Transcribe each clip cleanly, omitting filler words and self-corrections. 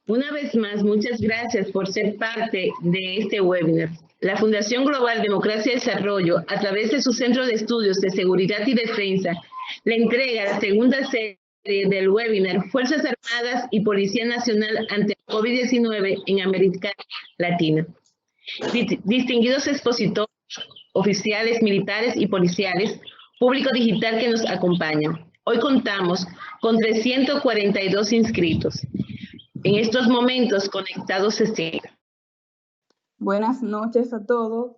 Una vez más, muchas gracias por ser parte de este webinar. La Fundación Global Democracia y Desarrollo, a través de su Centro de Estudios de Seguridad y Defensa, le entrega la segunda serie del webinar Fuerzas Armadas y Policía Nacional ante el COVID-19 en América Latina. Distinguidos expositores, oficiales, militares y policiales, público digital que nos acompaña. Hoy contamos con 342 inscritos. En estos momentos conectados estén. Buenas noches a todos.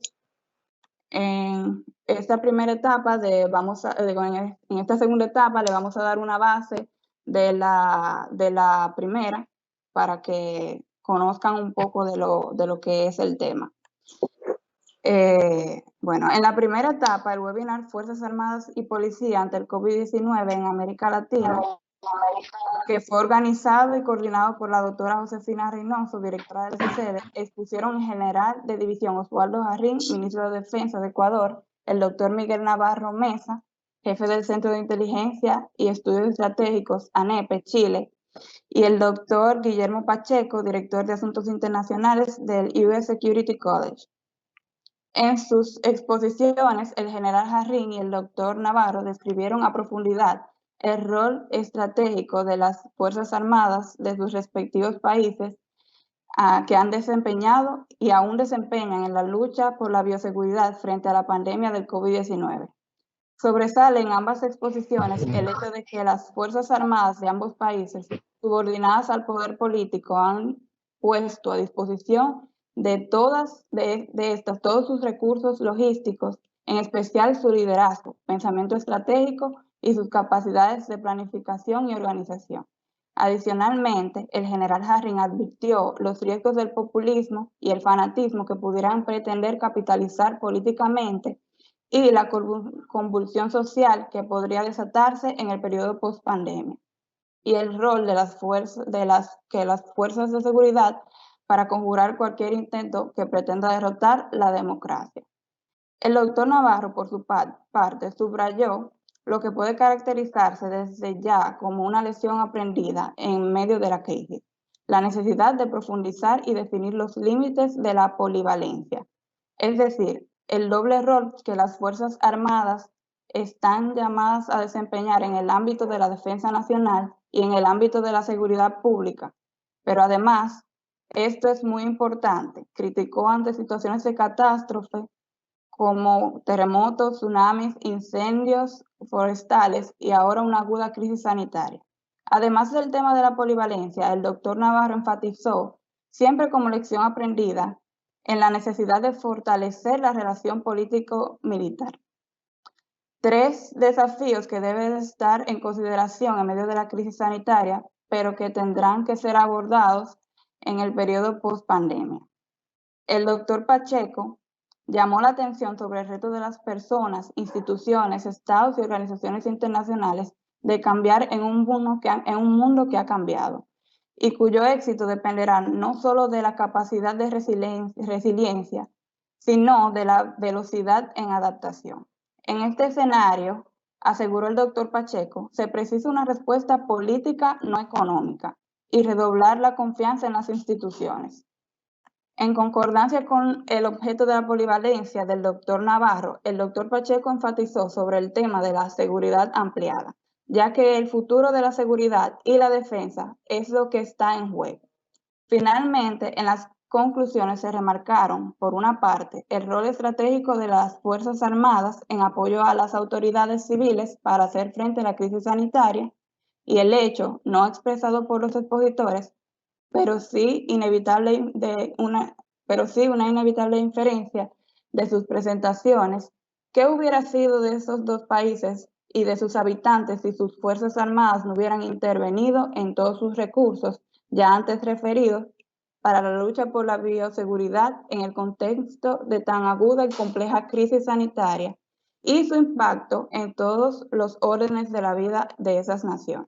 En esta primera etapa en esta segunda etapa le vamos a dar una base de la primera para que conozcan un poco de lo que es el tema. Bueno, en la primera etapa, el webinar Fuerzas Armadas y Policía ante el COVID-19 en América Latina, que fue organizado y coordinado por la doctora Josefina Reynoso, directora del CCD, expusieron el general de división Oswaldo Jarrín, ministro de Defensa de Ecuador, el doctor Miguel Navarro Mesa, jefe del Centro de Inteligencia y Estudios Estratégicos, ANEPE, Chile, y el doctor Guillermo Pacheco, director de Asuntos Internacionales del US Security College. En sus exposiciones, el general Jarrín y el doctor Navarro describieron a profundidad el rol estratégico de las Fuerzas Armadas de sus respectivos países que han desempeñado y aún desempeñan en la lucha por la bioseguridad frente a la pandemia del COVID-19. Sobresale en ambas exposiciones el hecho de que las Fuerzas Armadas de ambos países, subordinadas al poder político, han puesto a disposición de todos sus recursos logísticos, en especial su liderazgo, pensamiento estratégico y sus capacidades de planificación y organización. Adicionalmente, el general Jarrín advirtió los riesgos del populismo y el fanatismo que pudieran pretender capitalizar políticamente y la convulsión social que podría desatarse en el periodo post-pandemia, y el rol de las fuerzas de seguridad para conjurar cualquier intento que pretenda derrotar la democracia. El doctor Navarro, por su parte, subrayó lo que puede caracterizarse desde ya como una lección aprendida en medio de la crisis: la necesidad de profundizar y definir los límites de la polivalencia, es decir, el doble rol que las Fuerzas Armadas están llamadas a desempeñar en el ámbito de la defensa nacional y en el ámbito de la seguridad pública. Pero además, esto es muy importante, criticó ante situaciones de catástrofe como terremotos, tsunamis, incendios forestales y ahora una aguda crisis sanitaria. Además del tema de la polivalencia, el doctor Navarro enfatizó, siempre como lección aprendida, en la necesidad de fortalecer la relación político-militar. 3 desafíos que deben estar en consideración en medio de la crisis sanitaria, pero que tendrán que ser abordados en el periodo post-pandemia. El doctor Pacheco llamó la atención sobre el reto de las personas, instituciones, estados y organizaciones internacionales de cambiar en un mundo que ha cambiado y cuyo éxito dependerá no solo de la capacidad de resiliencia, sino de la velocidad en adaptación. En este escenario, aseguró el doctor Pacheco, se precisa una respuesta política, no económica, y redoblar la confianza en las instituciones. En concordancia con el objeto de la polivalencia del doctor Navarro, el doctor Pacheco enfatizó sobre el tema de la seguridad ampliada, ya que el futuro de la seguridad y la defensa es lo que está en juego. Finalmente, en las conclusiones se remarcaron, por una parte, el rol estratégico de las Fuerzas Armadas en apoyo a las autoridades civiles para hacer frente a la crisis sanitaria, y el hecho, no expresado por los expositores, pero sí una inevitable inferencia de sus presentaciones, ¿qué hubiera sido de esos dos países y de sus habitantes si sus Fuerzas Armadas no hubieran intervenido en todos sus recursos ya antes referidos para la lucha por la bioseguridad en el contexto de tan aguda y compleja crisis sanitaria y su impacto en todos los órdenes de la vida de esas naciones?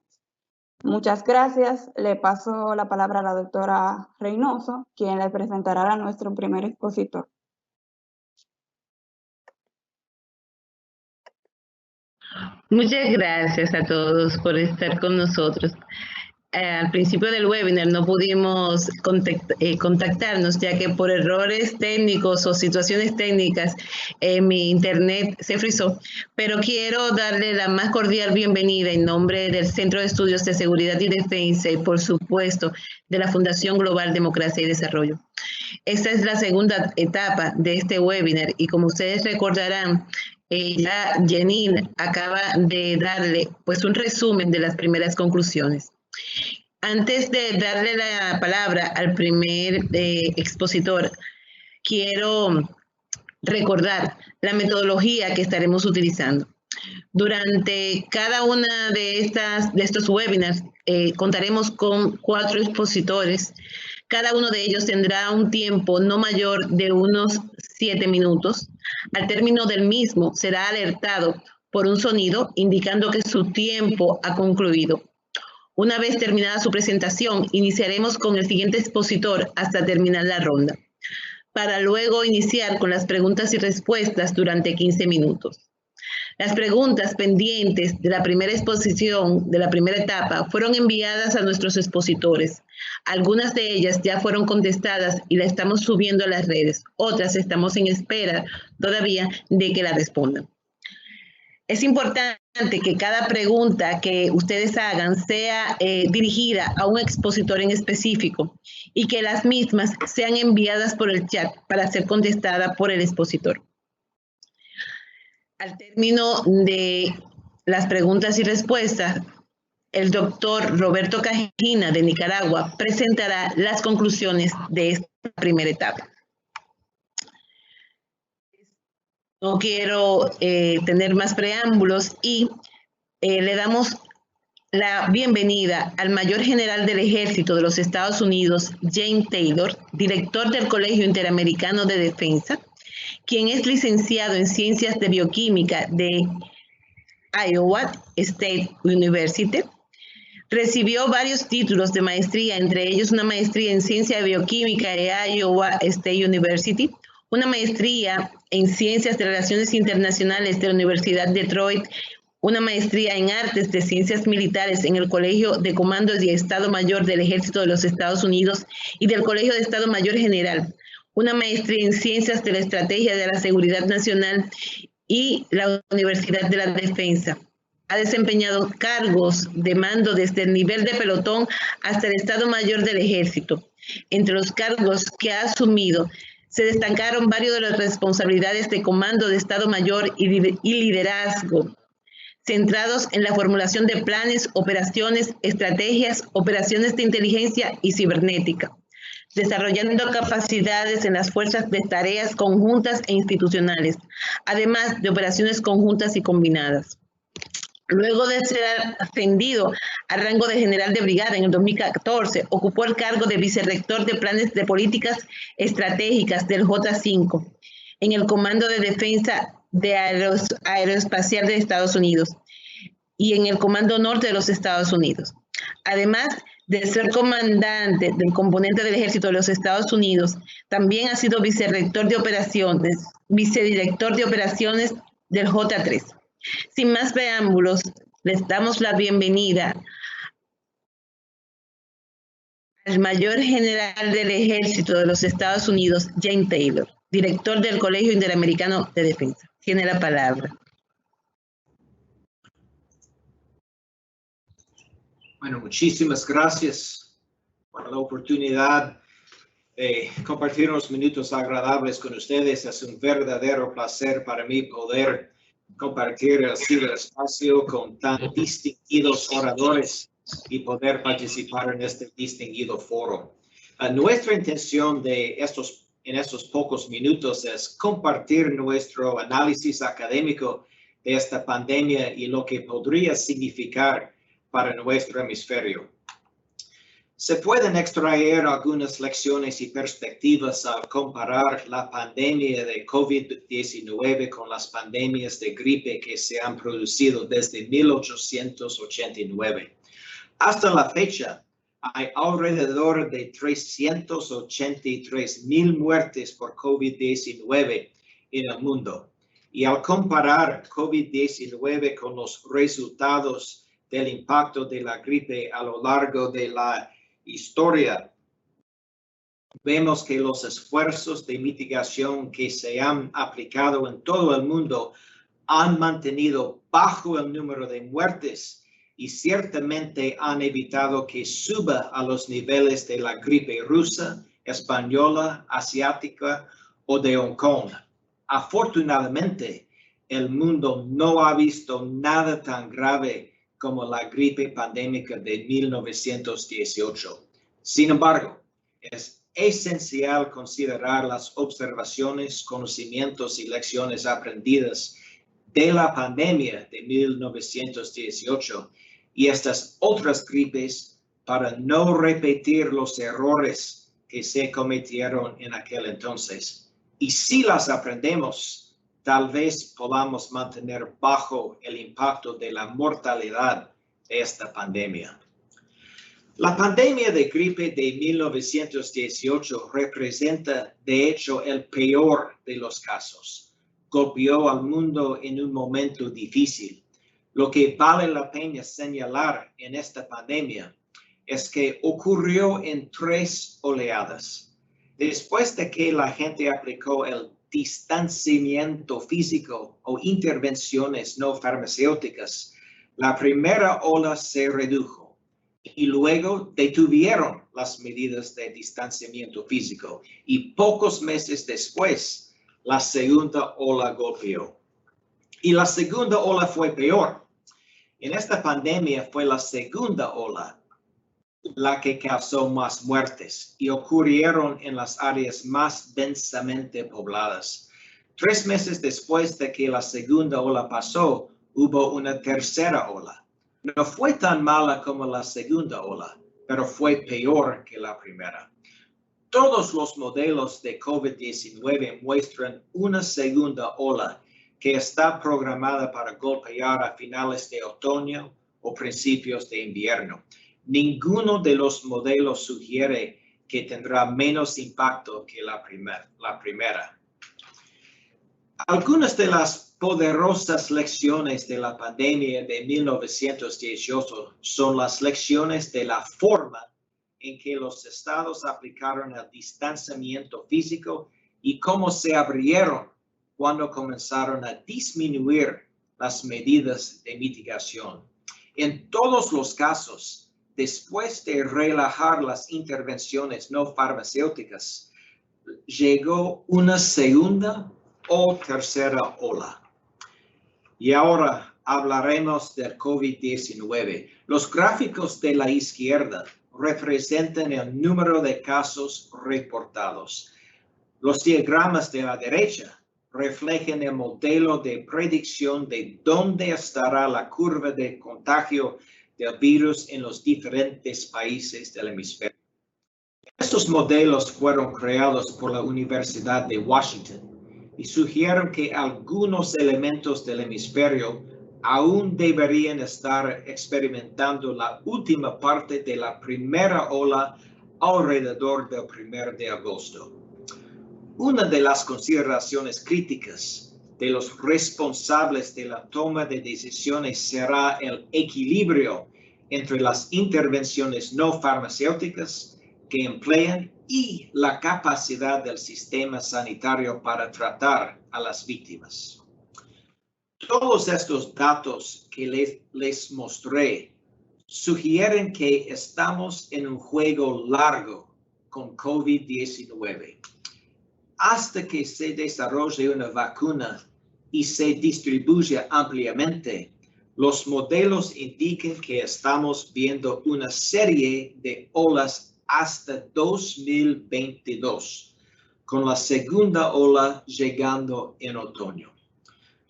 Muchas gracias. Le paso la palabra a la doctora Reynoso, quien le presentará a nuestro primer expositor. Muchas gracias a todos por estar con nosotros. al principio del webinar no pudimos contactarnos, ya que por errores técnicos o situaciones técnicas mi internet se frizó, pero quiero darle la más cordial bienvenida en nombre del Centro de Estudios de Seguridad y Defensa y, por supuesto, de la Fundación Global Democracia y Desarrollo. Esta es la segunda etapa de este webinar y, como ustedes recordarán, ya Janine acaba de darle pues un resumen de las primeras conclusiones. Antes de darle la palabra al primer expositor, quiero recordar la metodología que estaremos utilizando. Durante cada una de estos webinars contaremos con 4 expositores. Cada uno de ellos tendrá un tiempo no mayor de unos 7 minutos. Al término del mismo será alertado por un sonido indicando que su tiempo ha concluido. Una vez terminada su presentación, iniciaremos con el siguiente expositor hasta terminar la ronda, para luego iniciar con las preguntas y respuestas durante 15 minutos. Las preguntas pendientes de la primera exposición, de la primera etapa, fueron enviadas a nuestros expositores. Algunas de ellas ya fueron contestadas y las estamos subiendo a las redes. Otras estamos en espera todavía de que la respondan. Es importante que cada pregunta que ustedes hagan sea dirigida a un expositor en específico y que las mismas sean enviadas por el chat para ser contestada por el expositor. Al término de las preguntas y respuestas, el doctor Roberto Cajina de Nicaragua presentará las conclusiones de esta primera etapa. No quiero tener más preámbulos y le damos la bienvenida al Mayor General del Ejército de los Estados Unidos, James Taylor, director del Colegio Interamericano de Defensa, quien es licenciado en Ciencias de Bioquímica de Iowa State University. Recibió varios títulos de maestría, entre ellos una maestría en Ciencia de Bioquímica de Iowa State University, una maestría en Ciencias de Relaciones Internacionales de la Universidad de Detroit, una maestría en Artes de Ciencias Militares en el Colegio de Comandos y Estado Mayor del Ejército de los Estados Unidos y del Colegio de Estado Mayor General, una maestría en Ciencias de la Estrategia de la Seguridad Nacional y la Universidad de la Defensa. Ha desempeñado cargos de mando desde el nivel de pelotón hasta el Estado Mayor del Ejército. Entre los cargos que ha asumido se destacaron varios de las responsabilidades de comando de Estado Mayor y liderazgo, centrados en la formulación de planes, operaciones, estrategias, operaciones de inteligencia y cibernética, desarrollando capacidades en las fuerzas de tareas conjuntas e institucionales, además de operaciones conjuntas y combinadas. Luego de ser ascendido al rango de general de brigada en el 2014, ocupó el cargo de vicerrector de planes de políticas estratégicas del J5 en el Comando de Defensa de Aeroespacial de Estados Unidos y en el Comando Norte de los Estados Unidos. Además de ser comandante del componente del Ejército de los Estados Unidos, también ha sido vicedirector de operaciones del J3. Sin más preámbulos, les damos la bienvenida al Mayor General del Ejército de los Estados Unidos, James Taylor, director del Colegio Interamericano de Defensa. Tiene la palabra. Bueno, muchísimas gracias por la oportunidad de compartir unos minutos agradables con ustedes. Es un verdadero placer para mí poder compartir el ciberespacio con tan distinguidos oradores y poder participar en este distinguido foro. Nuestra intención en estos pocos minutos es compartir nuestro análisis académico de esta pandemia y lo que podría significar para nuestro hemisferio. Se pueden extraer algunas lecciones y perspectivas al comparar la pandemia de COVID-19 con las pandemias de gripe que se han producido desde 1889. Hasta la fecha, hay alrededor de 383,000 muertes por COVID-19 en el mundo. Y al comparar COVID-19 con los resultados del impacto de la gripe a lo largo de la historia, vemos que los esfuerzos de mitigación que se han aplicado en todo el mundo han mantenido bajo el número de muertes y ciertamente han evitado que suba a los niveles de la gripe rusa, española, asiática o de Hong Kong. Afortunadamente, el mundo no ha visto nada tan grave como la gripe pandémica de 1918. Sin embargo, es esencial considerar las observaciones, conocimientos y lecciones aprendidas de la pandemia de 1918 y estas otras gripes para no repetir los errores que se cometieron en aquel entonces. Y si las aprendemos, tal vez podamos mantener bajo el impacto de la mortalidad de esta pandemia. La pandemia de gripe de 1918 representa, de hecho, el peor de los casos. Golpeó al mundo en un momento difícil. Lo que vale la pena señalar en esta pandemia es que ocurrió en 3 oleadas. Después de que la gente aplicó el distanciamiento físico o intervenciones no farmacéuticas, la primera ola se redujo y luego detuvieron las medidas de distanciamiento físico y pocos meses después la segunda ola golpeó. Y la segunda ola fue peor. En esta pandemia fue la segunda ola la que causó más muertes y ocurrieron en las áreas más densamente pobladas. 3 meses después de que la segunda ola pasó, hubo una tercera ola. No fue tan mala como la segunda ola, pero fue peor que la primera. Todos los modelos de COVID-19 muestran una segunda ola que está programada para golpear a finales de otoño o principios de invierno. Ninguno de los modelos sugiere que tendrá menos impacto que la primera. Algunas de las poderosas lecciones de la pandemia de 1918 son las lecciones de la forma en que los estados aplicaron el distanciamiento físico y cómo se abrieron cuando comenzaron a disminuir las medidas de mitigación. En todos los casos, después de relajar las intervenciones no farmacéuticas, llegó una segunda o tercera ola. Y ahora hablaremos del COVID-19. Los gráficos de la izquierda representan el número de casos reportados. Los diagramas de la derecha reflejan el modelo de predicción de dónde estará la curva de contagio del virus en los diferentes países del hemisferio. Estos modelos fueron creados por la Universidad de Washington y sugieren que algunos elementos del hemisferio aún deberían estar experimentando la última parte de la primera ola alrededor del 1 de agosto. Una de las consideraciones críticas de los responsables de la toma de decisiones será el equilibrio entre las intervenciones no farmacéuticas que emplean y la capacidad del sistema sanitario para tratar a las víctimas. Todos estos datos que les mostré sugieren que estamos en un juego largo con COVID-19. Hasta que se desarrolle una vacuna y se distribuya ampliamente, los modelos indican que estamos viendo una serie de olas hasta 2022, con la segunda ola llegando en otoño.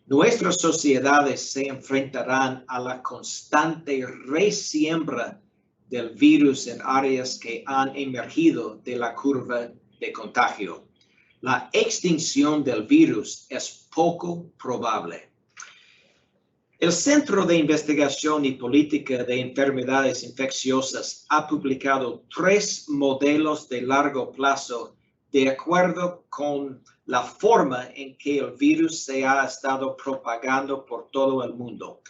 Nuestras sociedades se enfrentarán a la constante resiembra del virus en áreas que han emergido de la curva de contagio. La extinción del virus es poco probable. El Centro de Investigación y Política de Enfermedades Infecciosas ha publicado 3 modelos de largo plazo de acuerdo con la forma en que el virus se ha estado propagando por todo el mundo.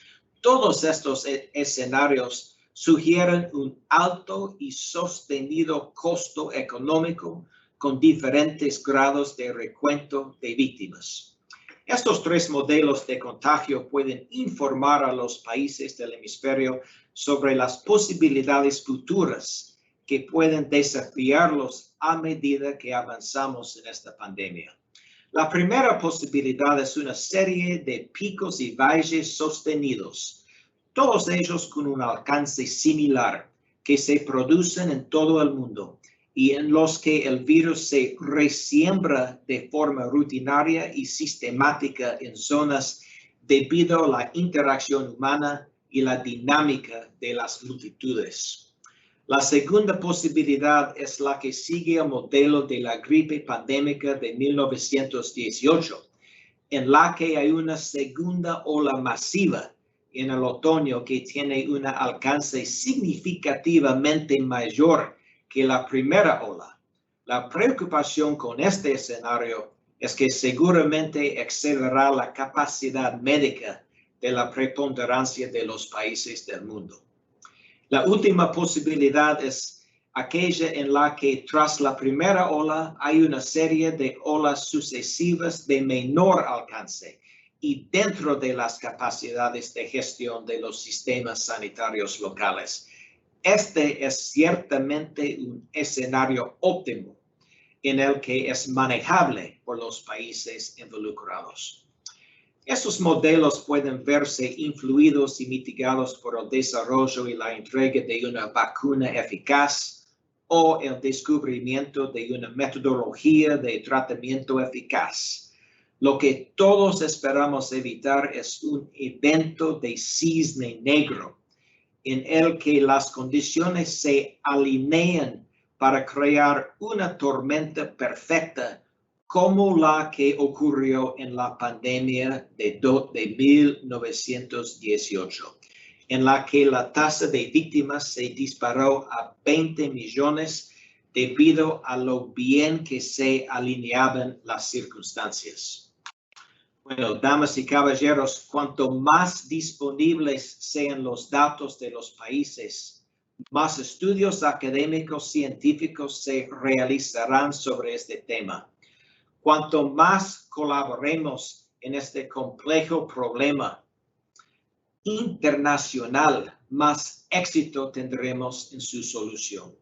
todos estos escenarios sugieren un alto y sostenido costo económico con diferentes grados de recuento de víctimas. Estos tres modelos de contagio pueden informar a los países del hemisferio sobre las posibilidades futuras que pueden desafiarlos a medida que avanzamos en esta pandemia. La primera posibilidad es una serie de picos y valles sostenidos, todos ellos con un alcance similar, que se producen en todo el mundo y en los que el virus se resiembra de forma rutinaria y sistemática en zonas debido a la interacción humana y la dinámica de las multitudes. La segunda posibilidad es la que sigue el modelo de la gripe pandémica de 1918, en la que hay una segunda ola masiva en el otoño que tiene un alcance significativamente mayor que la primera ola. La preocupación con este escenario es que seguramente excederá la capacidad médica de la preponderancia de los países del mundo. La última posibilidad es aquella en la que tras la primera ola hay una serie de olas sucesivas de menor alcance y dentro de las capacidades de gestión de los sistemas sanitarios locales. Este es ciertamente un escenario óptimo en el que es manejable por los países involucrados. Estos modelos pueden verse influidos y mitigados por el desarrollo y la entrega de una vacuna eficaz o el descubrimiento de una metodología de tratamiento eficaz. Lo que todos esperamos evitar es un evento de cisne negro en el que las condiciones se alinean para crear una tormenta perfecta como la que ocurrió en la pandemia de 1918, en la que la tasa de víctimas se disparó a 20 millones debido a lo bien que se alineaban las circunstancias. Bueno, damas y caballeros, cuanto más disponibles sean los datos de los países, más estudios académicos científicos se realizarán sobre este tema. Cuanto más colaboremos en este complejo problema internacional, más éxito tendremos en su solución.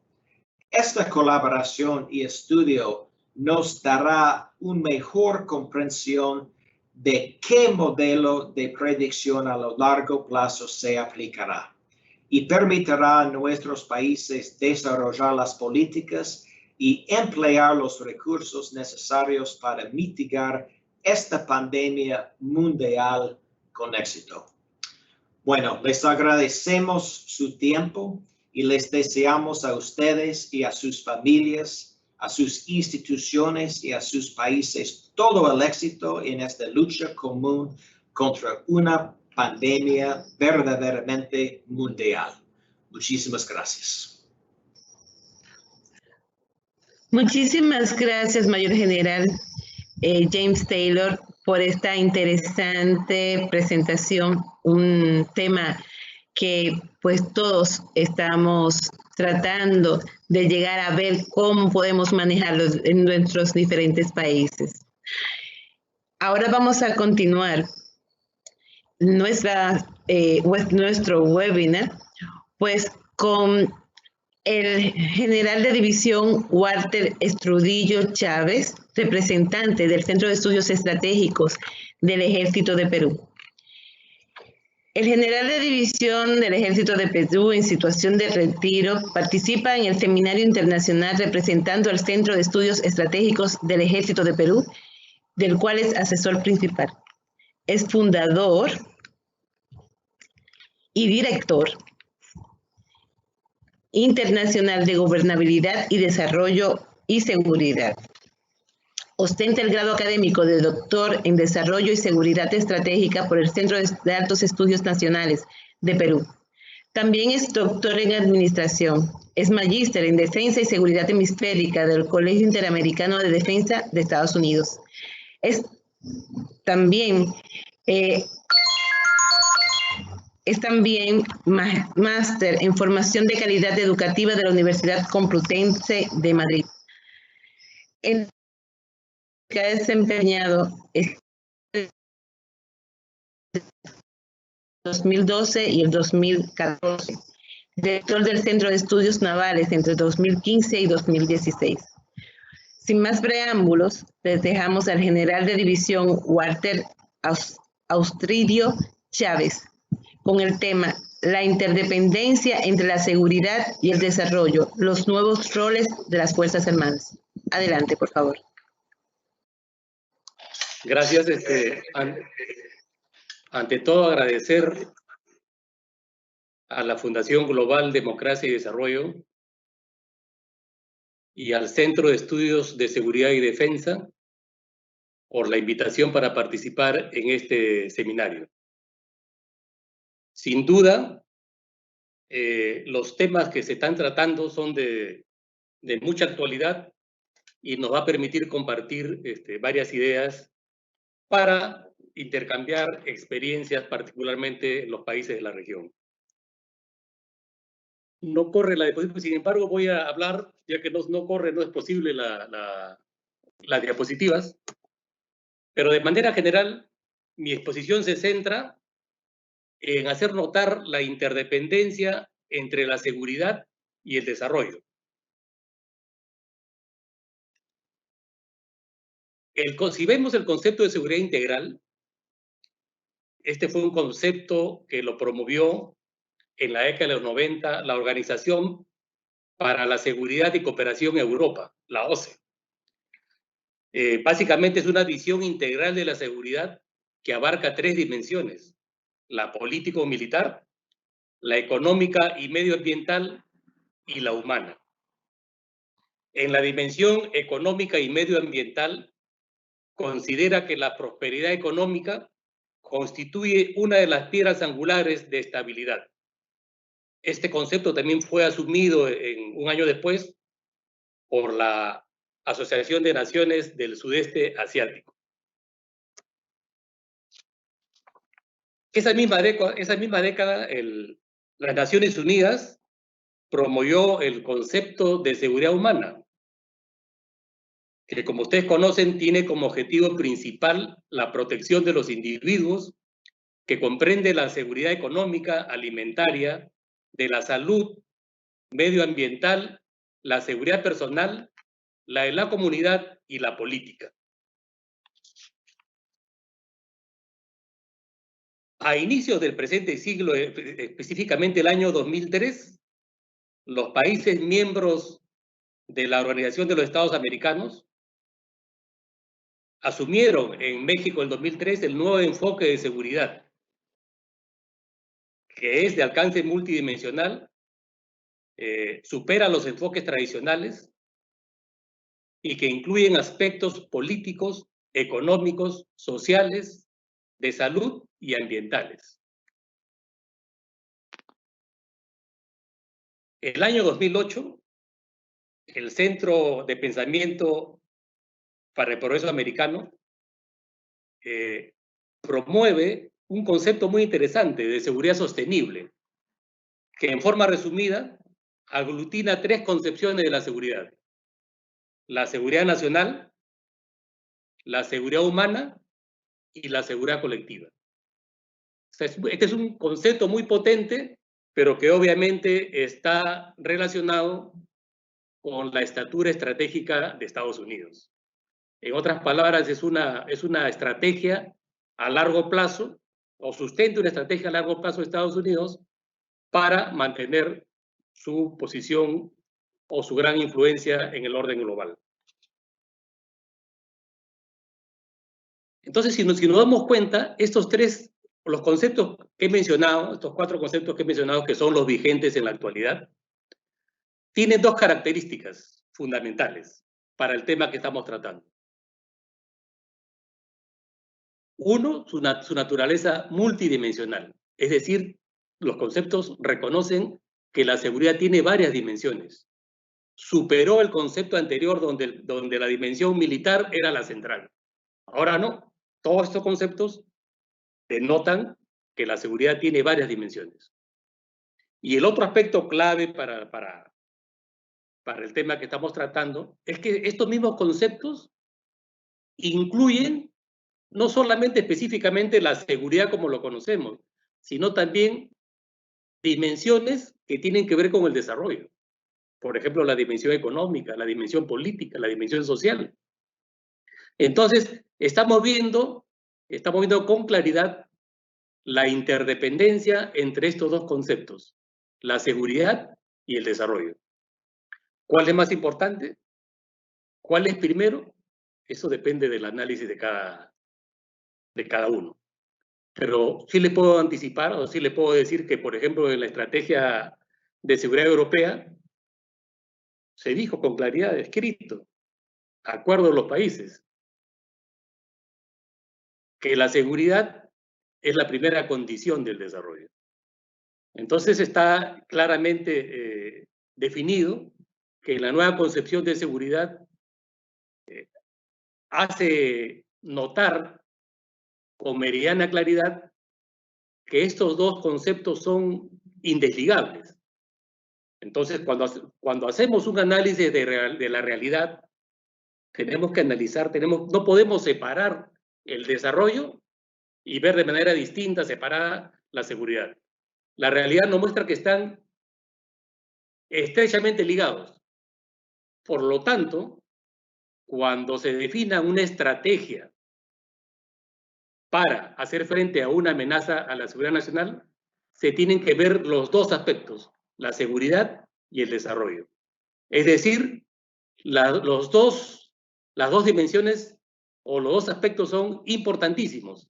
Esta colaboración y estudio nos dará una mejor comprensión de qué modelo de predicción a lo largo plazo se aplicará y permitirá a nuestros países desarrollar las políticas y emplear los recursos necesarios para mitigar esta pandemia mundial con éxito. Bueno, les agradecemos su tiempo y les deseamos a ustedes y a sus familias, a sus instituciones y a sus países todo el éxito en esta lucha común contra una pandemia verdaderamente mundial. Muchísimas gracias. Muchísimas gracias, Mayor General James Taylor, por esta interesante presentación, un tema que pues todos estamos tratando de llegar a ver cómo podemos manejarlo en nuestros diferentes países. Ahora vamos a continuar nuestro webinar, pues con el general de división Walter Estrudillo Chávez, representante del Centro de Estudios Estratégicos del Ejército de Perú. El general de división del Ejército de Perú en situación de retiro participa en el Seminario Internacional representando al Centro de Estudios Estratégicos del Ejército de Perú, del cual es asesor principal. Es fundador y director internacional de gobernabilidad y desarrollo y seguridad. Ostenta el grado académico de doctor en desarrollo y seguridad estratégica por el Centro de Altos Estudios Nacionales de Perú. También es doctor en administración. Es magíster en defensa y seguridad hemisférica del Colegio Interamericano de Defensa de Estados Unidos. Es también Es también máster en formación de calidad educativa de la Universidad Complutense de Madrid. Que ha desempeñado el 2012 y el 2014, director del Centro de Estudios Navales entre 2015 y 2016. Sin más preámbulos, les dejamos al general de división Walter Austridio Chávez con el tema La interdependencia entre la seguridad y el desarrollo, los nuevos roles de las Fuerzas Armadas. Adelante, por favor. Gracias. Ante todo, agradecer a la Fundación Global Democracia y Desarrollo y al Centro de Estudios de Seguridad y Defensa por la invitación para participar en este seminario. Sin duda, los temas que se están tratando son de mucha actualidad y nos va a permitir compartir varias ideas para intercambiar experiencias, particularmente en los países de la región. No corre la diapositiva, sin embargo voy a hablar, ya que no corre, no es posible las diapositivas, pero de manera general mi exposición se centra en hacer notar la interdependencia entre la seguridad y el desarrollo. Si vemos el concepto de seguridad integral, este fue un concepto que lo promovió en la década de los 90 la Organización para la Seguridad y Cooperación en Europa, la OSCE. Básicamente es una visión integral de la seguridad que abarca tres dimensiones: la político-militar, la económica y medioambiental y la humana. En la dimensión económica y medioambiental, considera que la prosperidad económica constituye una de las piedras angulares de estabilidad. Este concepto también fue asumido un año después por la Asociación de Naciones del Sudeste Asiático. Esa misma década, las Naciones Unidas promovió el concepto de seguridad humana, que, como ustedes conocen, tiene como objetivo principal la protección de los individuos, que comprende la seguridad económica, alimentaria, de la salud, medioambiental, la seguridad personal, la de la comunidad y la política. A inicios del presente siglo, específicamente el año 2003, los países miembros de la Organización de los Estados Americanos asumieron en México en 2003 el nuevo enfoque de seguridad, que es de alcance multidimensional, supera los enfoques tradicionales y que incluyen aspectos políticos, económicos, sociales, de salud y ambientales. El año 2008, el Centro de Pensamiento para el Progreso Americano promueve un concepto muy interesante de seguridad sostenible, que en forma resumida aglutina tres concepciones de la seguridad: la seguridad nacional, la seguridad humana y la seguridad colectiva. O sea, este es un concepto muy potente, pero que obviamente está relacionado con la estatura estratégica de Estados Unidos. En otras palabras, es una estrategia a largo plazo, o sustenta una estrategia a largo plazo de Estados Unidos para mantener su posición o su gran influencia en el orden global. Entonces, si nos damos cuenta, los conceptos que he mencionado, estos cuatro conceptos que he mencionado, que son los vigentes en la actualidad, tienen dos características fundamentales para el tema que estamos tratando. Uno, su naturaleza multidimensional, es decir, los conceptos reconocen que la seguridad tiene varias dimensiones. Superó el concepto anterior donde la dimensión militar era la central. Ahora no, todos estos conceptos denotan que la seguridad tiene varias dimensiones. Y el otro aspecto clave para el tema que estamos tratando es que estos mismos conceptos incluyen no solamente específicamente la seguridad como lo conocemos, sino también dimensiones que tienen que ver con el desarrollo. Por ejemplo, la dimensión económica, la dimensión política, la dimensión social. Entonces, estamos viendo con claridad la interdependencia entre estos dos conceptos, la seguridad y el desarrollo. ¿Cuál es más importante? ¿Cuál es primero? Eso depende del análisis de cada uno. Pero sí le puedo anticipar o sí le puedo decir que, por ejemplo, en la estrategia de seguridad europea se dijo con claridad, escrito, acuerdo de los países, que la seguridad es la primera condición del desarrollo. Entonces está claramente definido que la nueva concepción de seguridad hace notar con meridiana claridad que estos dos conceptos son indesligables. Entonces, cuando hacemos un análisis de la realidad, tenemos que analizar, no podemos separar el desarrollo y ver de manera distinta, separada, la seguridad. La realidad nos muestra que están estrechamente ligados. Por lo tanto, cuando se defina una estrategia para hacer frente a una amenaza a la seguridad nacional, se tienen que ver los dos aspectos, la seguridad y el desarrollo. Es decir, las dos dimensiones o los dos aspectos son importantísimos.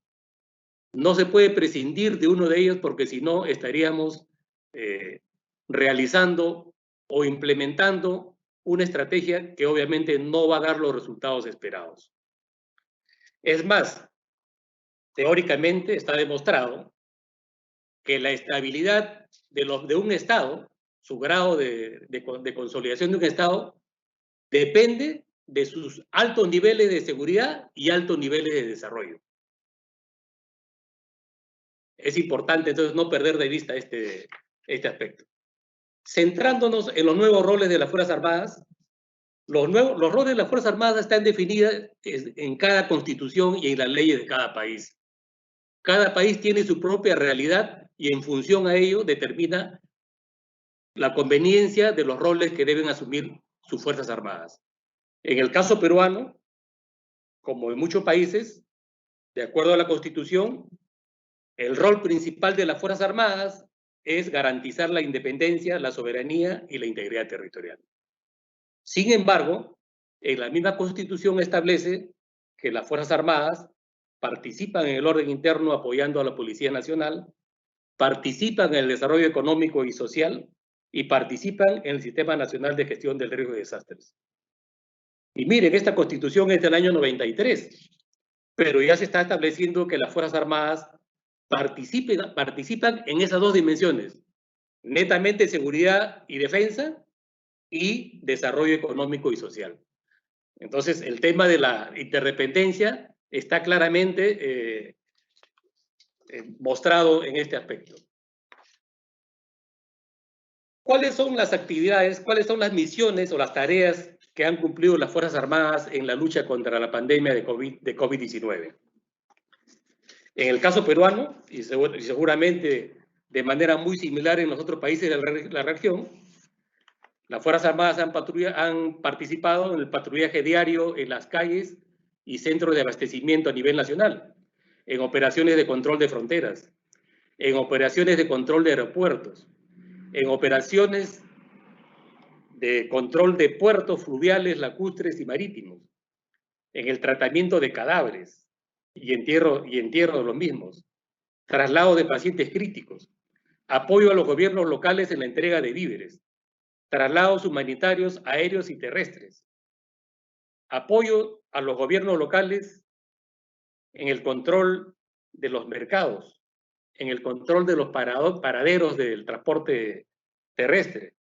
No se puede prescindir de uno de ellos porque si no estaríamos realizando o implementando una estrategia que obviamente no va a dar los resultados esperados. Es más, teóricamente está demostrado que la estabilidad de un Estado, su grado de consolidación de un Estado, depende de sus altos niveles de seguridad y altos niveles de desarrollo. Es importante entonces no perder de vista este aspecto. Centrándonos en los nuevos roles de las Fuerzas Armadas, los roles de las Fuerzas Armadas están definidos en cada constitución y en las leyes de cada país. Cada país tiene su propia realidad y en función a ello determina la conveniencia de los roles que deben asumir sus Fuerzas Armadas. En el caso peruano, como en muchos países, de acuerdo a la Constitución, el rol principal de las Fuerzas Armadas es garantizar la independencia, la soberanía y la integridad territorial. Sin embargo, en la misma Constitución establece que las Fuerzas Armadas participan en el orden interno apoyando a la Policía Nacional, participan en el desarrollo económico y social y participan en el Sistema Nacional de Gestión del Riesgo de Desastres. Y miren, esta Constitución es del año 93, pero ya se está estableciendo que las Fuerzas Armadas participan en esas dos dimensiones, netamente seguridad y defensa y desarrollo económico y social. Entonces, el tema de la interdependencia está claramente mostrado en este aspecto. ¿Cuáles son las actividades, cuáles son las misiones o las tareas que han cumplido las Fuerzas Armadas en la lucha contra la pandemia de COVID-19? En el caso peruano, y seguramente de manera muy similar en los otros países de la región, las Fuerzas Armadas han participado en el patrullaje diario en las calles y centros de abastecimiento a nivel nacional, en operaciones de control de fronteras, en operaciones de control de aeropuertos, en operaciones de control de puertos fluviales, lacustres y marítimos, en el tratamiento de cadáveres y entierro de los mismos, traslado de pacientes críticos, apoyo a los gobiernos locales en la entrega de víveres, traslados humanitarios aéreos y terrestres, apoyo a los gobiernos locales en el control de los mercados, en el control de los paraderos del transporte terrestre,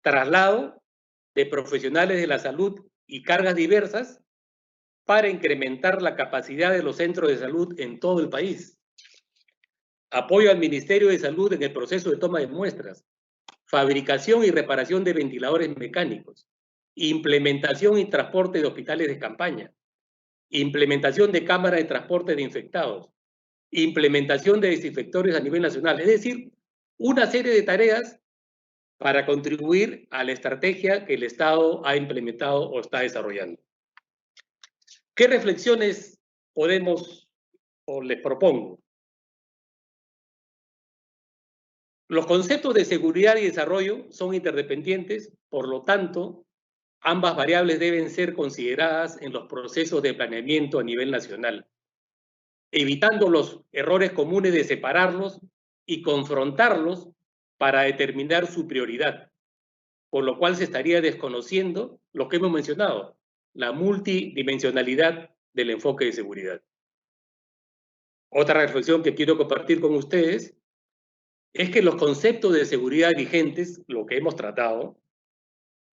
traslado de profesionales de la salud y cargas diversas para incrementar la capacidad de los centros de salud en todo el país. apoyo al Ministerio de Salud en el proceso de toma de muestras, fabricación y reparación de ventiladores mecánicos, implementación y transporte de hospitales de campaña, implementación de cámaras de transporte de infectados, implementación de desinfectores a nivel nacional. Es decir, una serie de tareas para contribuir a la estrategia que el Estado ha implementado o está desarrollando. ¿Qué reflexiones podemos o les propongo? Los conceptos de seguridad y desarrollo son interdependientes, por lo tanto, ambas variables deben ser consideradas en los procesos de planeamiento a nivel nacional, evitando los errores comunes de separarlos y confrontarlos para determinar su prioridad, por lo cual se estaría desconociendo lo que hemos mencionado, la multidimensionalidad del enfoque de seguridad. Otra reflexión que quiero compartir con ustedes es que los conceptos de seguridad vigentes, lo que hemos tratado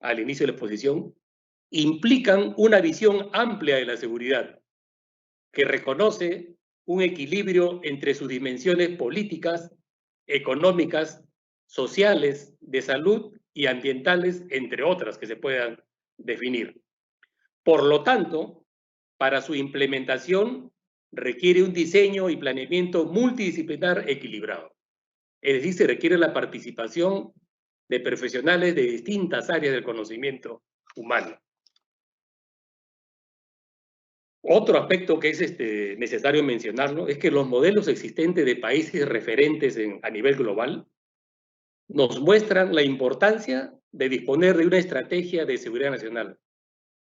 al inicio de la exposición, implican una visión amplia de la seguridad, que reconoce un equilibrio entre sus dimensiones políticas, económicas, sociales, de salud y ambientales, entre otras que se puedan definir. Por lo tanto, para su implementación requiere un diseño y planeamiento multidisciplinar equilibrado. Es decir, se requiere la participación de profesionales de distintas áreas del conocimiento humano. Otro aspecto que es necesario mencionarlo es que los modelos existentes de países referentes a nivel global nos muestran la importancia de disponer de una estrategia de seguridad nacional.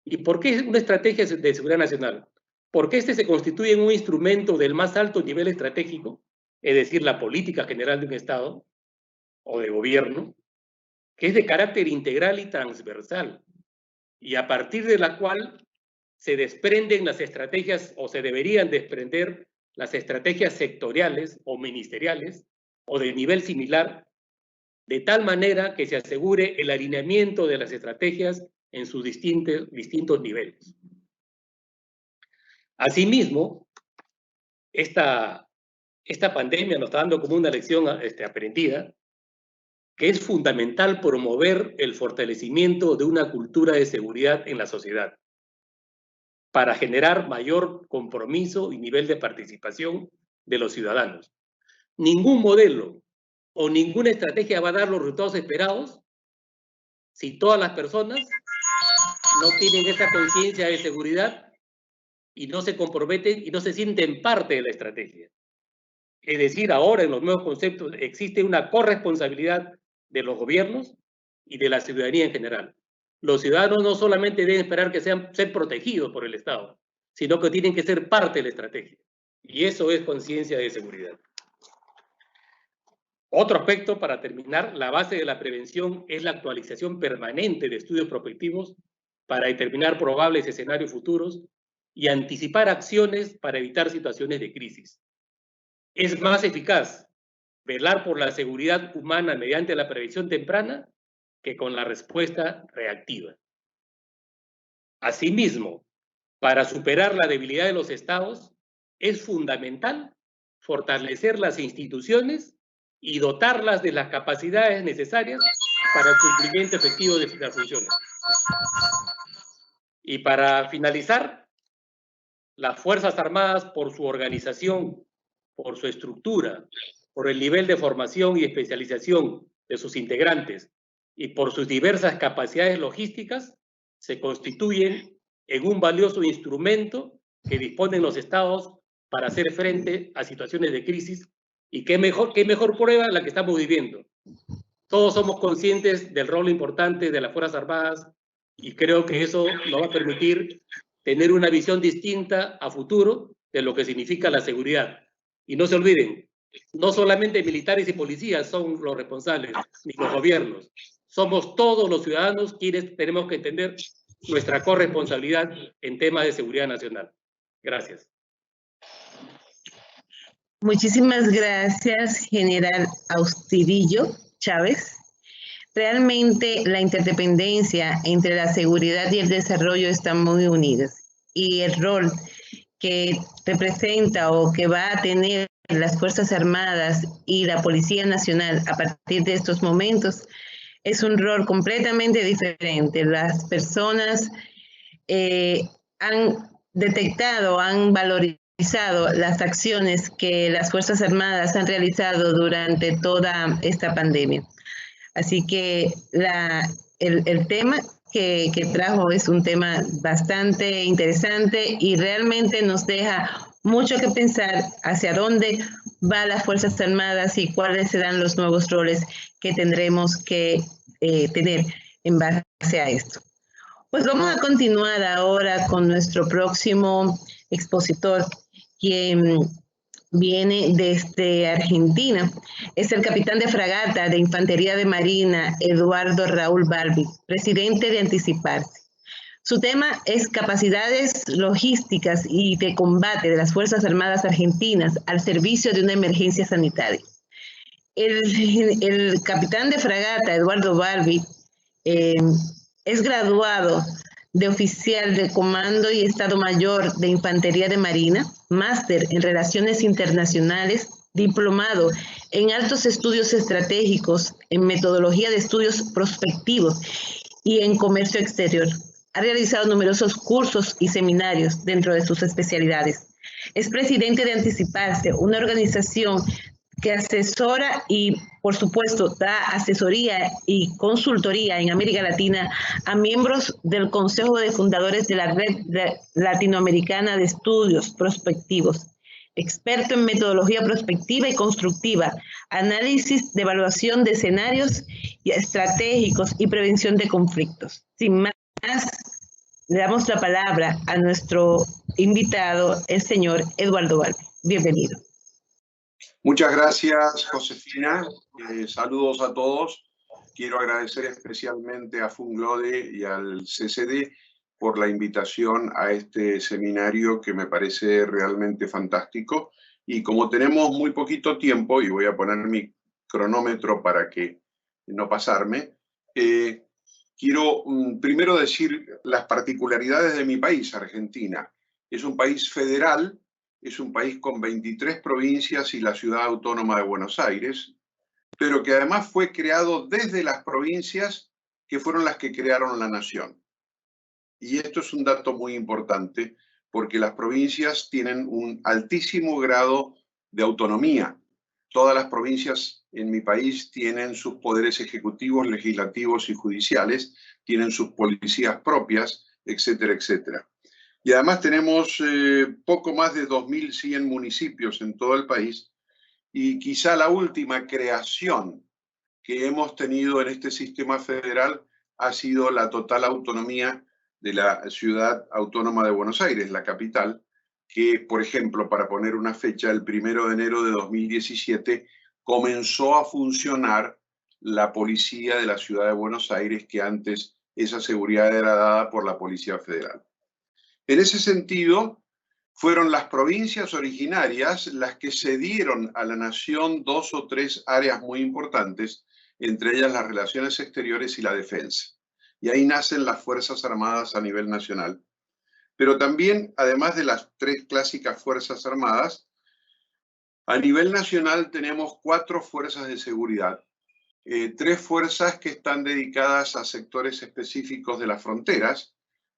¿Y por qué una estrategia de seguridad nacional? Porque se constituye en un instrumento del más alto nivel estratégico, es decir, la política general de un Estado o de gobierno, que es de carácter integral y transversal, y a partir de la cual se desprenden las estrategias, o se deberían desprender las estrategias sectoriales o ministeriales, o de nivel similar, de tal manera que se asegure el alineamiento de las estrategias en sus distintos niveles. Asimismo, esta pandemia nos está dando como una lección aprendida, que es fundamental promover el fortalecimiento de una cultura de seguridad en la sociedad, para generar mayor compromiso y nivel de participación de los ciudadanos. Ningún modelo o ninguna estrategia va a dar los resultados esperados si todas las personas no tienen esa conciencia de seguridad y no se comprometen y no se sienten parte de la estrategia. Es decir, ahora en los nuevos conceptos existe una corresponsabilidad de los gobiernos y de la ciudadanía en general. Los ciudadanos no solamente deben esperar que ser protegidos por el Estado, sino que tienen que ser parte de la estrategia. Y eso es conciencia de seguridad. Otro aspecto, para terminar, la base de la prevención es la actualización permanente de estudios prospectivos para determinar probables escenarios futuros y anticipar acciones para evitar situaciones de crisis. Es más eficaz velar por la seguridad humana mediante la prevención temprana que con la respuesta reactiva. Asimismo, para superar la debilidad de los estados, es fundamental fortalecer las instituciones y dotarlas de las capacidades necesarias para el cumplimiento efectivo de las funciones. Y para finalizar, las Fuerzas Armadas, por su organización, por su estructura, por el nivel de formación y especialización de sus integrantes y por sus diversas capacidades logísticas, se constituyen en un valioso instrumento que disponen los estados para hacer frente a situaciones de crisis. Y qué mejor prueba la que estamos viviendo. Todos somos conscientes del rol importante de las Fuerzas Armadas y creo que eso nos va a permitir tener una visión distinta a futuro de lo que significa la seguridad. Y no se olviden, no solamente militares y policías son los responsables, ni los gobiernos. Somos todos los ciudadanos quienes tenemos que entender nuestra corresponsabilidad en temas de seguridad nacional. Gracias. Muchísimas gracias, General Auxilio Chávez. Realmente la interdependencia entre la seguridad y el desarrollo están muy unidas y el rol que representa o que va a tener las Fuerzas Armadas y la Policía Nacional a partir de estos momentos es un rol completamente diferente. Las personas han detectado, han valorizado las acciones que las Fuerzas Armadas han realizado durante toda esta pandemia. Así que el tema que trajo es un tema bastante interesante y realmente nos deja mucho que pensar hacia dónde van las Fuerzas Armadas y cuáles serán los nuevos roles que tendremos que tener en base a esto. Pues vamos a continuar ahora con nuestro próximo expositor, quien viene desde Argentina. Es el capitán de fragata de Infantería de Marina, Eduardo Raúl Balbi, presidente de Anticiparse. Su tema es capacidades logísticas y de combate de las Fuerzas Armadas Argentinas al servicio de una emergencia sanitaria. El capitán de fragata, Eduardo Balbi, es graduado de oficial de Comando y Estado Mayor de Infantería de Marina, máster en Relaciones Internacionales, diplomado en Altos Estudios Estratégicos, en Metodología de Estudios Prospectivos y en Comercio Exterior. Ha realizado numerosos cursos y seminarios dentro de sus especialidades. Es presidente de Anticiparse, una organización que asesora y, por supuesto, da asesoría y consultoría en América Latina a miembros del Consejo de Fundadores de la Red Latinoamericana de Estudios Prospectivos, experto en metodología prospectiva y constructiva, análisis de evaluación de escenarios estratégicos y prevención de conflictos. Sin más, le damos la palabra a nuestro invitado, el señor Eduardo Balbi. Bienvenido. Muchas gracias, Josefina. Saludos a todos. Quiero agradecer especialmente a Funglode y al CCD por la invitación a este seminario que me parece realmente fantástico. Y como tenemos muy poquito tiempo, y voy a poner mi cronómetro para que no pasarme, quiero primero decir las particularidades de mi país, Argentina. Es un país federal. Es un país con 23 provincias y la ciudad autónoma de Buenos Aires, pero que además fue creado desde las provincias que fueron las que crearon la nación. Y esto es un dato muy importante porque las provincias tienen un altísimo grado de autonomía. Todas las provincias en mi país tienen sus poderes ejecutivos, legislativos y judiciales, tienen sus policías propias, etcétera, etcétera. Y además tenemos poco más de 2.100 municipios en todo el país y quizá la última creación que hemos tenido en este sistema federal ha sido la total autonomía de la ciudad autónoma de Buenos Aires, la capital, que, por ejemplo, para poner una fecha, el 1 de enero de 2017 comenzó a funcionar la policía de la ciudad de Buenos Aires, que antes esa seguridad era dada por la Policía Federal. En ese sentido, fueron las provincias originarias las que cedieron a la nación 2 o 3 áreas muy importantes, entre ellas las relaciones exteriores y la defensa. Y ahí nacen las Fuerzas Armadas a nivel nacional. Pero también, además de las 3 clásicas Fuerzas Armadas, a nivel nacional tenemos 4 fuerzas de seguridad. 3 fuerzas que están dedicadas a sectores específicos de las fronteras,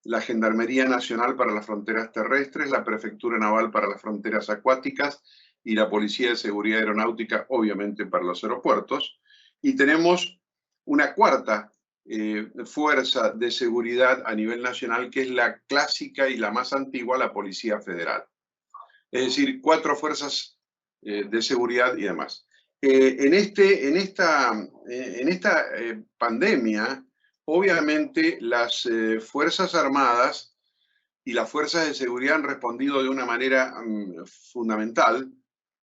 la Gendarmería Nacional para las Fronteras Terrestres, la Prefectura Naval para las Fronteras Acuáticas y la Policía de Seguridad Aeronáutica, obviamente, para los aeropuertos. Y tenemos una 4ª fuerza de seguridad a nivel nacional, que es la clásica y la más antigua, la Policía Federal. Es decir, 4 fuerzas de seguridad y demás. En esta pandemia, obviamente, las Fuerzas Armadas y las Fuerzas de Seguridad han respondido de una manera fundamental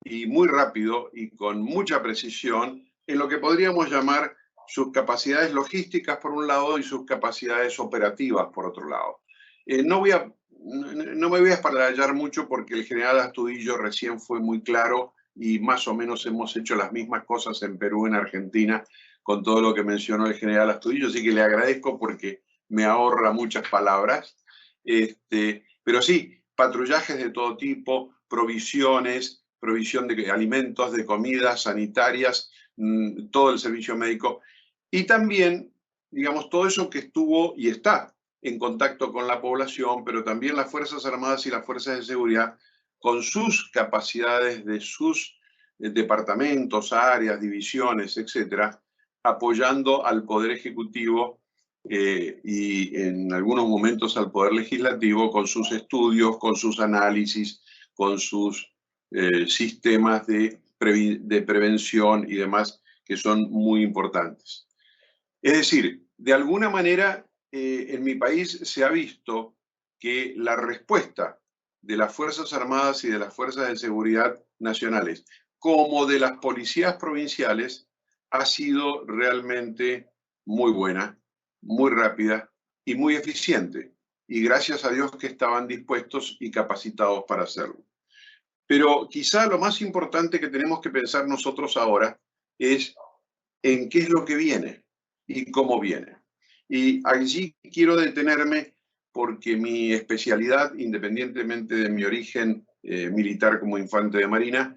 y muy rápido y con mucha precisión en lo que podríamos llamar sus capacidades logísticas por un lado y sus capacidades operativas por otro lado. No me voy a explayar mucho porque el general Astudillo recién fue muy claro y más o menos hemos hecho las mismas cosas en Perú, en Argentina, con todo lo que mencionó el general Astudillo, así que le agradezco porque me ahorra muchas palabras. Pero sí, patrullajes de todo tipo, provisiones, provisión de alimentos, de comidas sanitarias, todo el servicio médico, y también, digamos, todo eso que estuvo y está en contacto con la población, pero también las Fuerzas Armadas y las Fuerzas de Seguridad, con sus capacidades de sus departamentos, áreas, divisiones, etcétera, apoyando al Poder Ejecutivo y en algunos momentos al Poder Legislativo con sus estudios, con sus análisis, con sus sistemas de prevención y demás que son muy importantes. Es decir, de alguna manera en mi país se ha visto que la respuesta de las Fuerzas Armadas y de las Fuerzas de Seguridad nacionales, como de las policías provinciales, ha sido realmente muy buena, muy rápida y muy eficiente. Y gracias a Dios que estaban dispuestos y capacitados para hacerlo. Pero quizá lo más importante que tenemos que pensar nosotros ahora es en qué es lo que viene y cómo viene. Y allí quiero detenerme porque mi especialidad, independientemente de mi origen militar como infante de marina,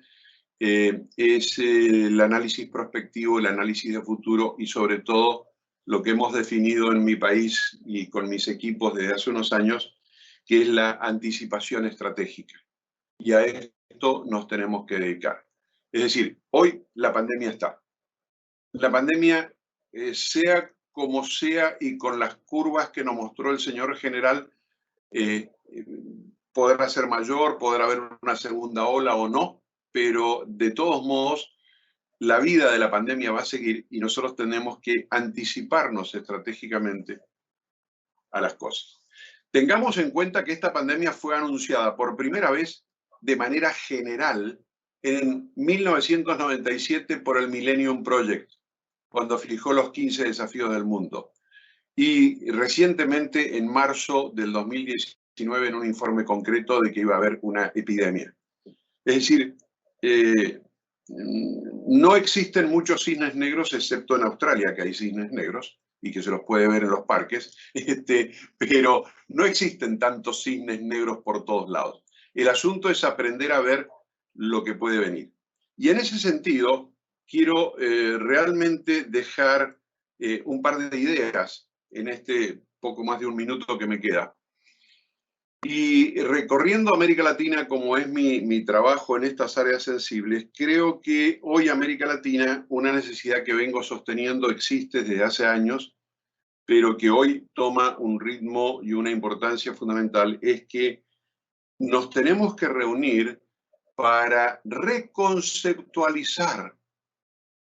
es el análisis prospectivo, el análisis de futuro y sobre todo lo que hemos definido en mi país y con mis equipos desde hace unos años, que es la anticipación estratégica. Y a esto nos tenemos que dedicar. Es decir, hoy la pandemia está. La pandemia, sea como sea y con las curvas que nos mostró el señor general, podrá ser mayor, podrá haber una segunda ola o no, pero de todos modos, la vida de la pandemia va a seguir y nosotros tenemos que anticiparnos estratégicamente a las cosas. Tengamos en cuenta que esta pandemia fue anunciada por primera vez de manera general en 1997 por el Millennium Project, cuando fijó los 15 desafíos del mundo. Y recientemente, en marzo del 2019, en un informe concreto de que iba a haber una epidemia. Es decir, no existen muchos cisnes negros, excepto en Australia, que hay cisnes negros y que se los puede ver en los parques, pero no existen tantos cisnes negros por todos lados. El asunto es aprender a ver lo que puede venir. Y en ese sentido, quiero realmente dejar un par de ideas en este poco más de un minuto que me queda. Y recorriendo América Latina, como es mi trabajo en estas áreas sensibles, creo que hoy América Latina, una necesidad que vengo sosteniendo existe desde hace años, pero que hoy toma un ritmo y una importancia fundamental, es que nos tenemos que reunir para reconceptualizar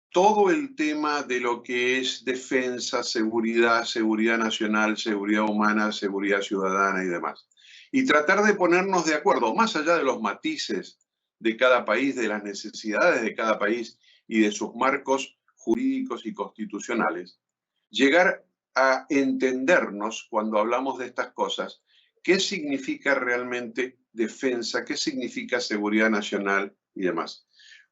todo el tema de lo que es defensa, seguridad, seguridad nacional, seguridad humana, seguridad ciudadana y demás. Y tratar de ponernos de acuerdo, más allá de los matices de cada país, de las necesidades de cada país y de sus marcos jurídicos y constitucionales, llegar a entendernos cuando hablamos de estas cosas, qué significa realmente defensa, qué significa seguridad nacional y demás.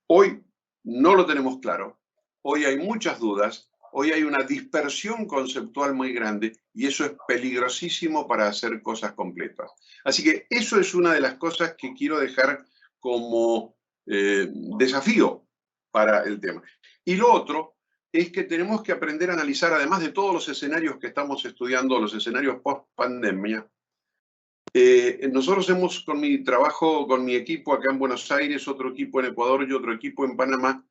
Hoy no lo tenemos claro, hoy hay muchas dudas, hoy hay una dispersión conceptual muy grande y eso es peligrosísimo para hacer cosas completas. Así que eso es una de las cosas que quiero dejar como desafío para el tema. Y lo otro es que tenemos que aprender a analizar, además de todos los escenarios que estamos estudiando, los escenarios post-pandemia. Nosotros hemos, con mi trabajo, con mi equipo acá en Buenos Aires, otro equipo en Ecuador y otro equipo en Panamá,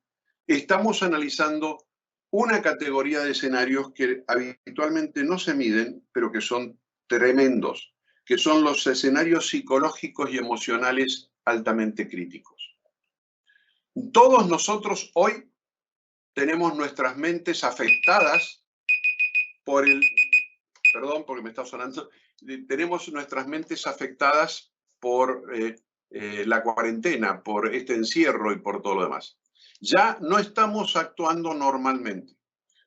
estamos analizando una categoría de escenarios que habitualmente no se miden, pero que son tremendos, que son los escenarios psicológicos y emocionales altamente críticos. Todos nosotros hoy tenemos nuestras mentes afectadas por el... Perdón, porque me está sonando. Tenemos nuestras mentes afectadas por la cuarentena, por este encierro y por todo lo demás. Ya no estamos actuando normalmente.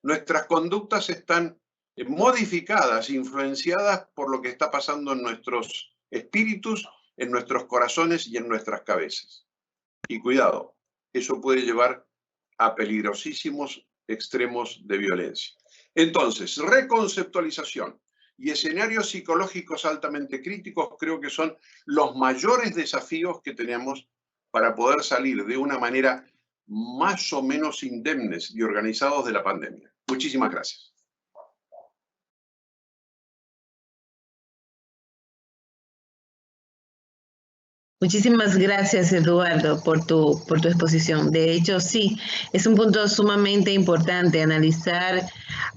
Nuestras conductas están modificadas, influenciadas por lo que está pasando en nuestros espíritus, en nuestros corazones y en nuestras cabezas. Y cuidado, eso puede llevar a peligrosísimos extremos de violencia. Entonces, reconceptualización y escenarios psicológicos altamente críticos creo que son los mayores desafíos que tenemos para poder salir de una manera más o menos indemnes y organizados de la pandemia. Muchísimas gracias. Muchísimas gracias, Eduardo, por tu exposición. De hecho, sí, es un punto sumamente importante analizar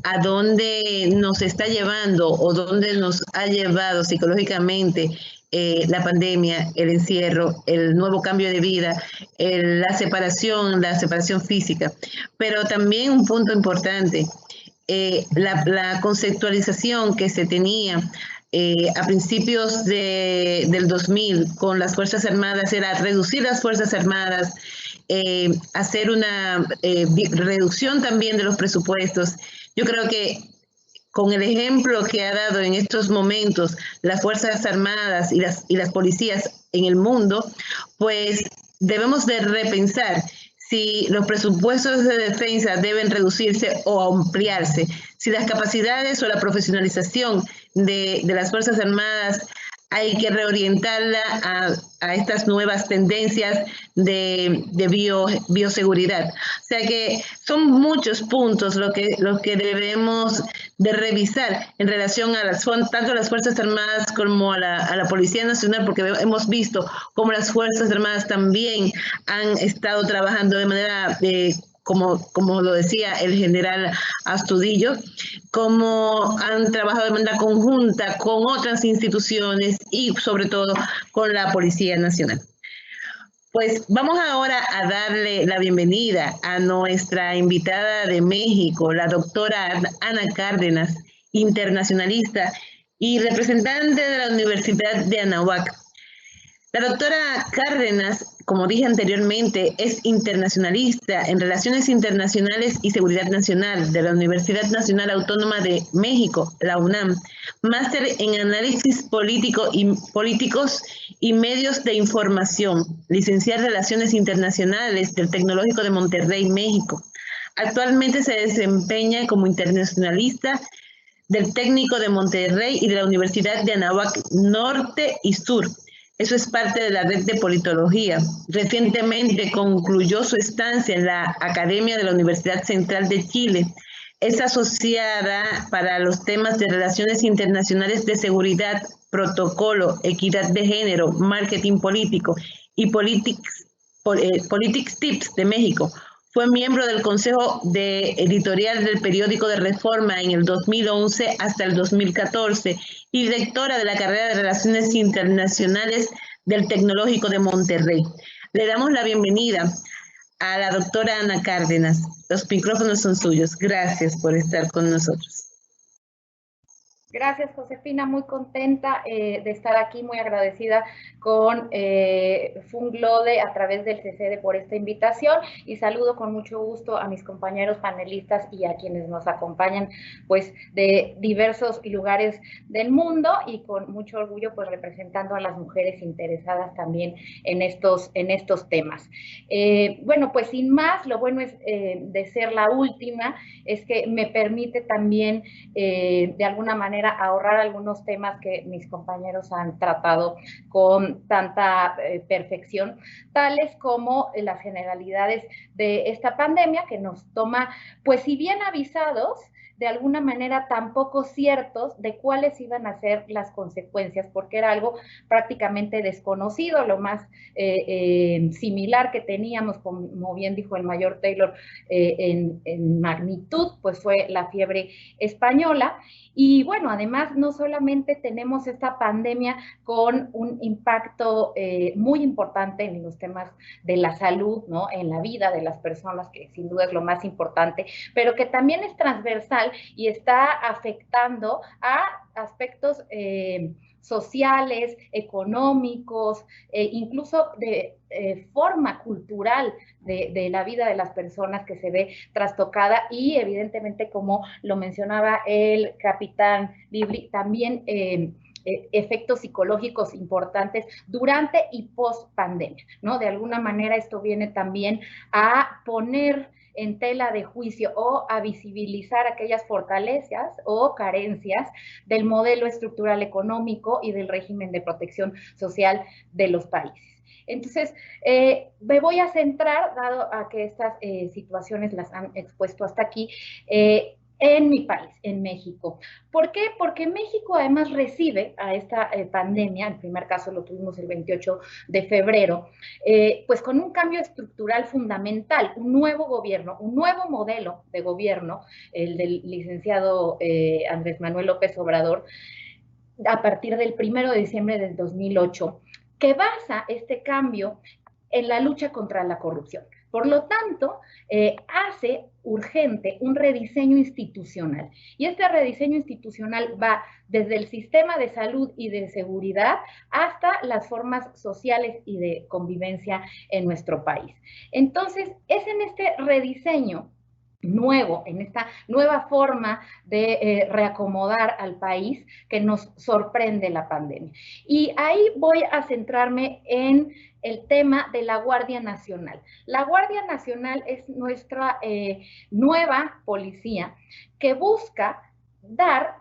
a dónde nos está llevando o dónde nos ha llevado psicológicamente la pandemia, el encierro, el nuevo cambio de vida, la separación física. Pero también un punto importante, la conceptualización que se tenía a principios del 2000 con las Fuerzas Armadas era reducir las Fuerzas Armadas, hacer una reducción también de los presupuestos. Yo creo que con el ejemplo que ha dado en estos momentos las Fuerzas Armadas y las policías en el mundo, pues debemos de repensar si los presupuestos de defensa deben reducirse o ampliarse, si las capacidades o la profesionalización de las Fuerzas Armadas hay que reorientarla a estas nuevas tendencias de bioseguridad. O sea que son muchos puntos lo que debemos de revisar en relación a tanto a las Fuerzas Armadas como a la Policía Nacional, porque hemos visto cómo las Fuerzas Armadas también han estado trabajando de manera como lo decía el general Astudillo, como han trabajado de manera conjunta con otras instituciones y sobre todo con la Policía Nacional. Pues vamos ahora a darle la bienvenida a nuestra invitada de México, la doctora Ana Cárdenas, internacionalista y representante de la Universidad de Anáhuac. La doctora Cárdenas, como dije anteriormente, es internacionalista en Relaciones Internacionales y Seguridad Nacional de la Universidad Nacional Autónoma de México, la UNAM, máster en Análisis Políticos y Medios de Información, licenciada en Relaciones Internacionales del Tecnológico de Monterrey, México. Actualmente se desempeña como internacionalista del Técnico de Monterrey y de la Universidad de Anáhuac Norte y Sur. Eso es parte de la red de politología. Recientemente concluyó su estancia en la Academia de la Universidad Central de Chile. Es asociada para los temas de relaciones internacionales de seguridad, protocolo, equidad de género, marketing político y Politics Tips de México. Fue miembro del Consejo Editorial del Periódico de Reforma en el 2011 hasta el 2014 y directora de la carrera de Relaciones Internacionales del Tecnológico de Monterrey. Le damos la bienvenida a la doctora Ana Cárdenas. Los micrófonos son suyos. Gracias por estar con nosotros. Gracias, Josefina, muy contenta de estar aquí, muy agradecida con Funglode a través del CCD por esta invitación y saludo con mucho gusto a mis compañeros panelistas y a quienes nos acompañan pues de diversos lugares del mundo y con mucho orgullo pues representando a las mujeres interesadas también en estos temas. Bueno, pues sin más, lo bueno es de ser la última, es que me permite también de alguna manera ahorrar algunos temas que mis compañeros han tratado con tanta perfección, tales como las generalidades de esta pandemia que nos toma, pues si bien avisados, de alguna manera tampoco ciertos de cuáles iban a ser las consecuencias, porque era algo prácticamente desconocido. Lo más similar que teníamos, como bien dijo el mayor Taylor, en magnitud, pues fue la fiebre española. Y bueno, además no solamente tenemos esta pandemia con un impacto muy importante en los temas de la salud, ¿no? En la vida de las personas, que sin duda es lo más importante, pero que también es transversal y está afectando a aspectos sociales, económicos, incluso de forma cultural de la vida de las personas que se ve trastocada y evidentemente, como lo mencionaba el capitán Libri, también efectos psicológicos importantes durante y post pandemia, ¿no? De alguna manera esto viene también a poner en tela de juicio o a visibilizar aquellas fortalezas o carencias del modelo estructural económico y del régimen de protección social de los países. Entonces, me voy a centrar, dado a que estas situaciones las han expuesto hasta aquí, en mi país, en México. ¿Por qué? Porque México además recibe a esta pandemia, el primer caso lo tuvimos el 28 de febrero, pues con un cambio estructural fundamental, un nuevo gobierno, un nuevo modelo de gobierno, el del licenciado Andrés Manuel López Obrador, a partir del 1 de diciembre del 2008, que basa este cambio en la lucha contra la corrupción. Por lo tanto, hace urgente un rediseño institucional. Y este rediseño institucional va desde el sistema de salud y de seguridad hasta las formas sociales y de convivencia en nuestro país. Entonces, es en este rediseño nuevo, en esta nueva forma de reacomodar al país que nos sorprende la pandemia. Y ahí voy a centrarme en el tema de la Guardia Nacional. La Guardia Nacional es nuestra nueva policía que busca dar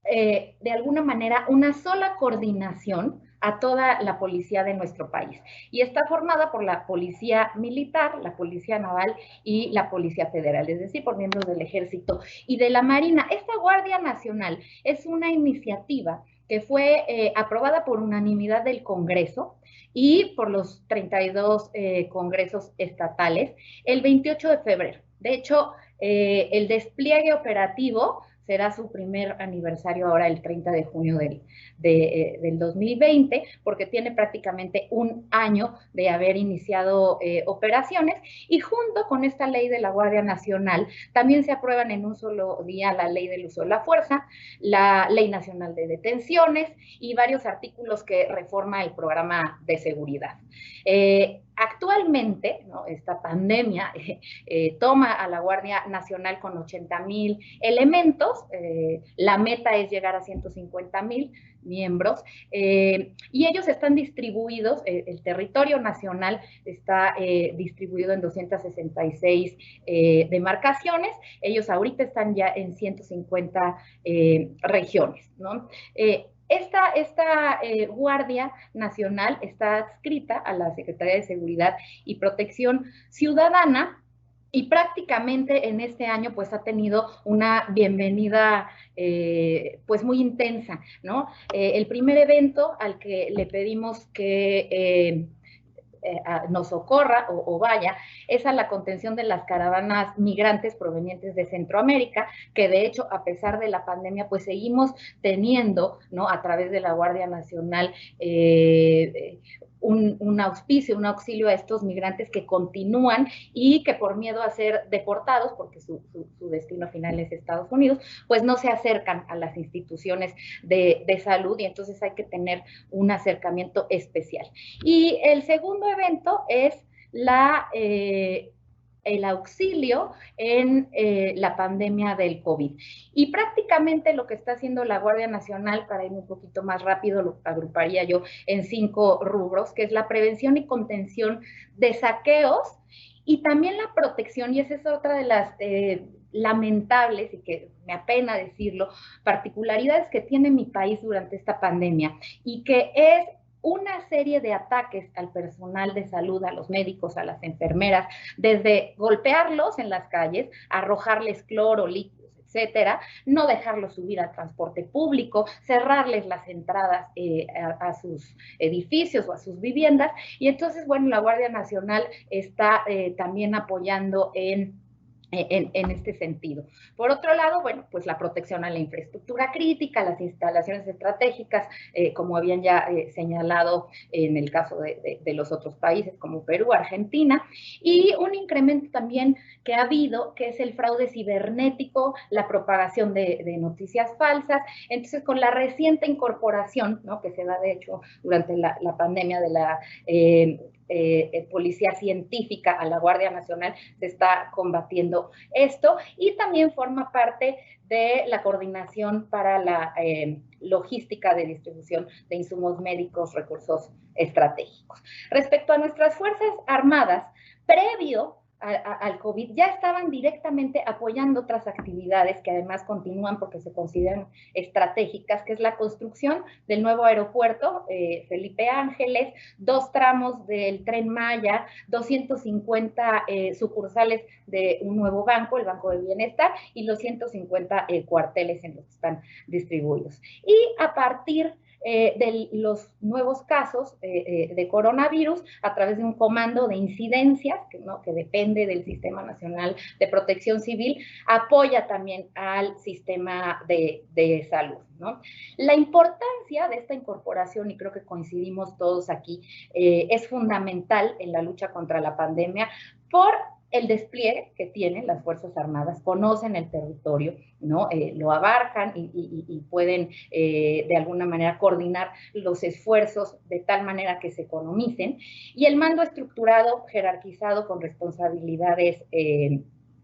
de alguna manera una sola coordinación a toda la policía de nuestro país. Y está formada por la policía militar, la policía naval y la policía federal, es decir, por miembros del ejército y de la marina. Esta Guardia Nacional es una iniciativa que fue aprobada por unanimidad del Congreso y por los 32 congresos estatales el 28 de febrero. De hecho, el despliegue operativo será su primer aniversario ahora el 30 de junio del 2020, porque tiene prácticamente un año de haber iniciado operaciones, y junto con esta ley de la Guardia Nacional también se aprueban en un solo día la ley del uso de la fuerza, la ley nacional de detenciones y varios artículos que reforma el programa de seguridad. Actualmente, ¿no?, esta pandemia toma a la Guardia Nacional con 80,000 elementos, la meta es llegar a 150,000 miembros, y ellos están distribuidos, el territorio nacional está distribuido en 266 demarcaciones, ellos ahorita están ya en 150 regiones, ¿no? Esta Guardia Nacional está adscrita a la Secretaría de Seguridad y Protección Ciudadana, y prácticamente en este año pues ha tenido una bienvenida pues muy intensa, ¿no? El primer evento al que le pedimos que nos socorra o vaya, es a la contención de las caravanas migrantes provenientes de Centroamérica, que de hecho, a pesar de la pandemia, pues seguimos teniendo, ¿no?, a través de la Guardia Nacional, un auspicio, un auxilio a estos migrantes que continúan y que por miedo a ser deportados, porque su destino final es Estados Unidos, pues no se acercan a las instituciones de salud, y entonces hay que tener un acercamiento especial. Y el segundo evento es el auxilio en la pandemia del COVID. Y prácticamente lo que está haciendo la Guardia Nacional, para ir un poquito más rápido, lo agruparía yo en 5 rubros, que es la prevención y contención de saqueos, y también la protección, y esa es otra de las lamentables, y que me apena decirlo, particularidades que tiene mi país durante esta pandemia, y que es una serie de ataques al personal de salud, a los médicos, a las enfermeras, desde golpearlos en las calles, arrojarles cloro, líquidos, etcétera, no dejarlos subir al transporte público, cerrarles las entradas a sus edificios o a sus viviendas. Y entonces, bueno, la Guardia Nacional está también apoyando en este sentido. Por otro lado, bueno, pues la protección a la infraestructura crítica, las instalaciones estratégicas, como habían ya señalado en el caso de los otros países como Perú, Argentina, y un incremento también que ha habido, que es el fraude cibernético, la propagación de noticias falsas. Entonces, con la reciente incorporación, ¿no?, que se da de hecho durante la pandemia de la policía científica a la Guardia Nacional, se está combatiendo esto, y también forma parte de la coordinación para la logística de distribución de insumos médicos, recursos estratégicos. Respecto a nuestras Fuerzas Armadas, previo al COVID, ya estaban directamente apoyando otras actividades que además continúan porque se consideran estratégicas, que es la construcción del nuevo aeropuerto Felipe Ángeles, 2 tramos del Tren Maya, 250 sucursales de un nuevo banco, el Banco del Bienestar, y los 150 cuarteles en los que están distribuidos. Y a partir de los nuevos casos de coronavirus, a través de un comando de incidencias, que depende del Sistema Nacional de Protección Civil, apoya también al sistema de salud, ¿no? La importancia de esta incorporación, y creo que coincidimos todos aquí, es fundamental en la lucha contra la pandemia por el despliegue que tienen las Fuerzas Armadas, conocen el territorio, ¿no? Lo abarcan y pueden de alguna manera coordinar los esfuerzos de tal manera que se economicen, y el mando estructurado, jerarquizado con responsabilidades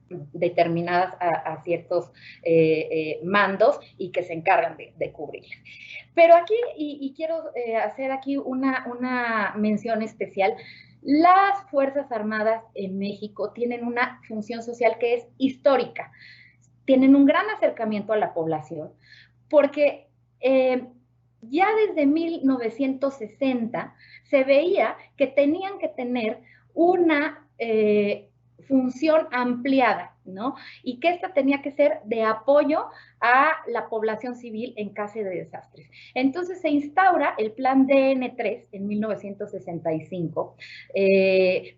determinadas a ciertos mandos y que se encargan de cubrirlas. Pero aquí, y quiero hacer aquí una mención especial, las Fuerzas Armadas en México tienen una función social que es histórica, tienen un gran acercamiento a la población, porque ya desde 1960 se veía que tenían que tener una función ampliada, ¿no? Y que esta tenía que ser de apoyo a la población civil en caso de desastres. Entonces se instaura el plan DN3 en 1965,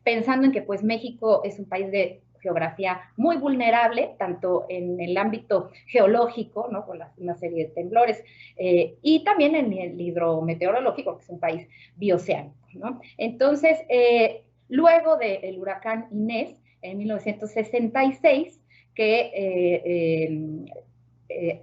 pensando en que pues México es un país de geografía muy vulnerable, tanto en el ámbito geológico, ¿no? Con una serie de temblores, y también en el hidrometeorológico, que es un país bioceánico, ¿no? Entonces, luego del huracán Inés, en 1966, que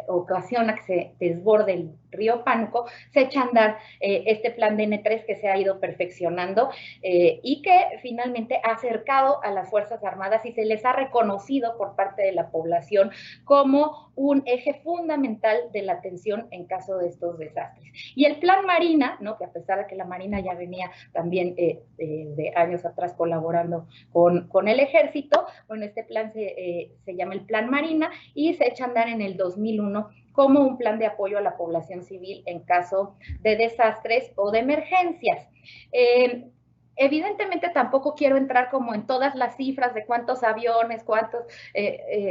ocasiona que se desborde el río Pánuco, se echa a andar este plan DN3 que se ha ido perfeccionando y que finalmente ha acercado a las Fuerzas Armadas y se les ha reconocido por parte de la población como un eje fundamental de la atención en caso de estos desastres. Y el plan Marina, ¿no? Que a pesar de que la Marina ya venía también de años atrás colaborando con el Ejército, bueno, este plan se llama el Plan Marina y se echa a andar en el 2001 como un plan de apoyo a la población civil en caso de desastres o de emergencias. Evidentemente tampoco quiero entrar como en todas las cifras de cuántos aviones, cuántos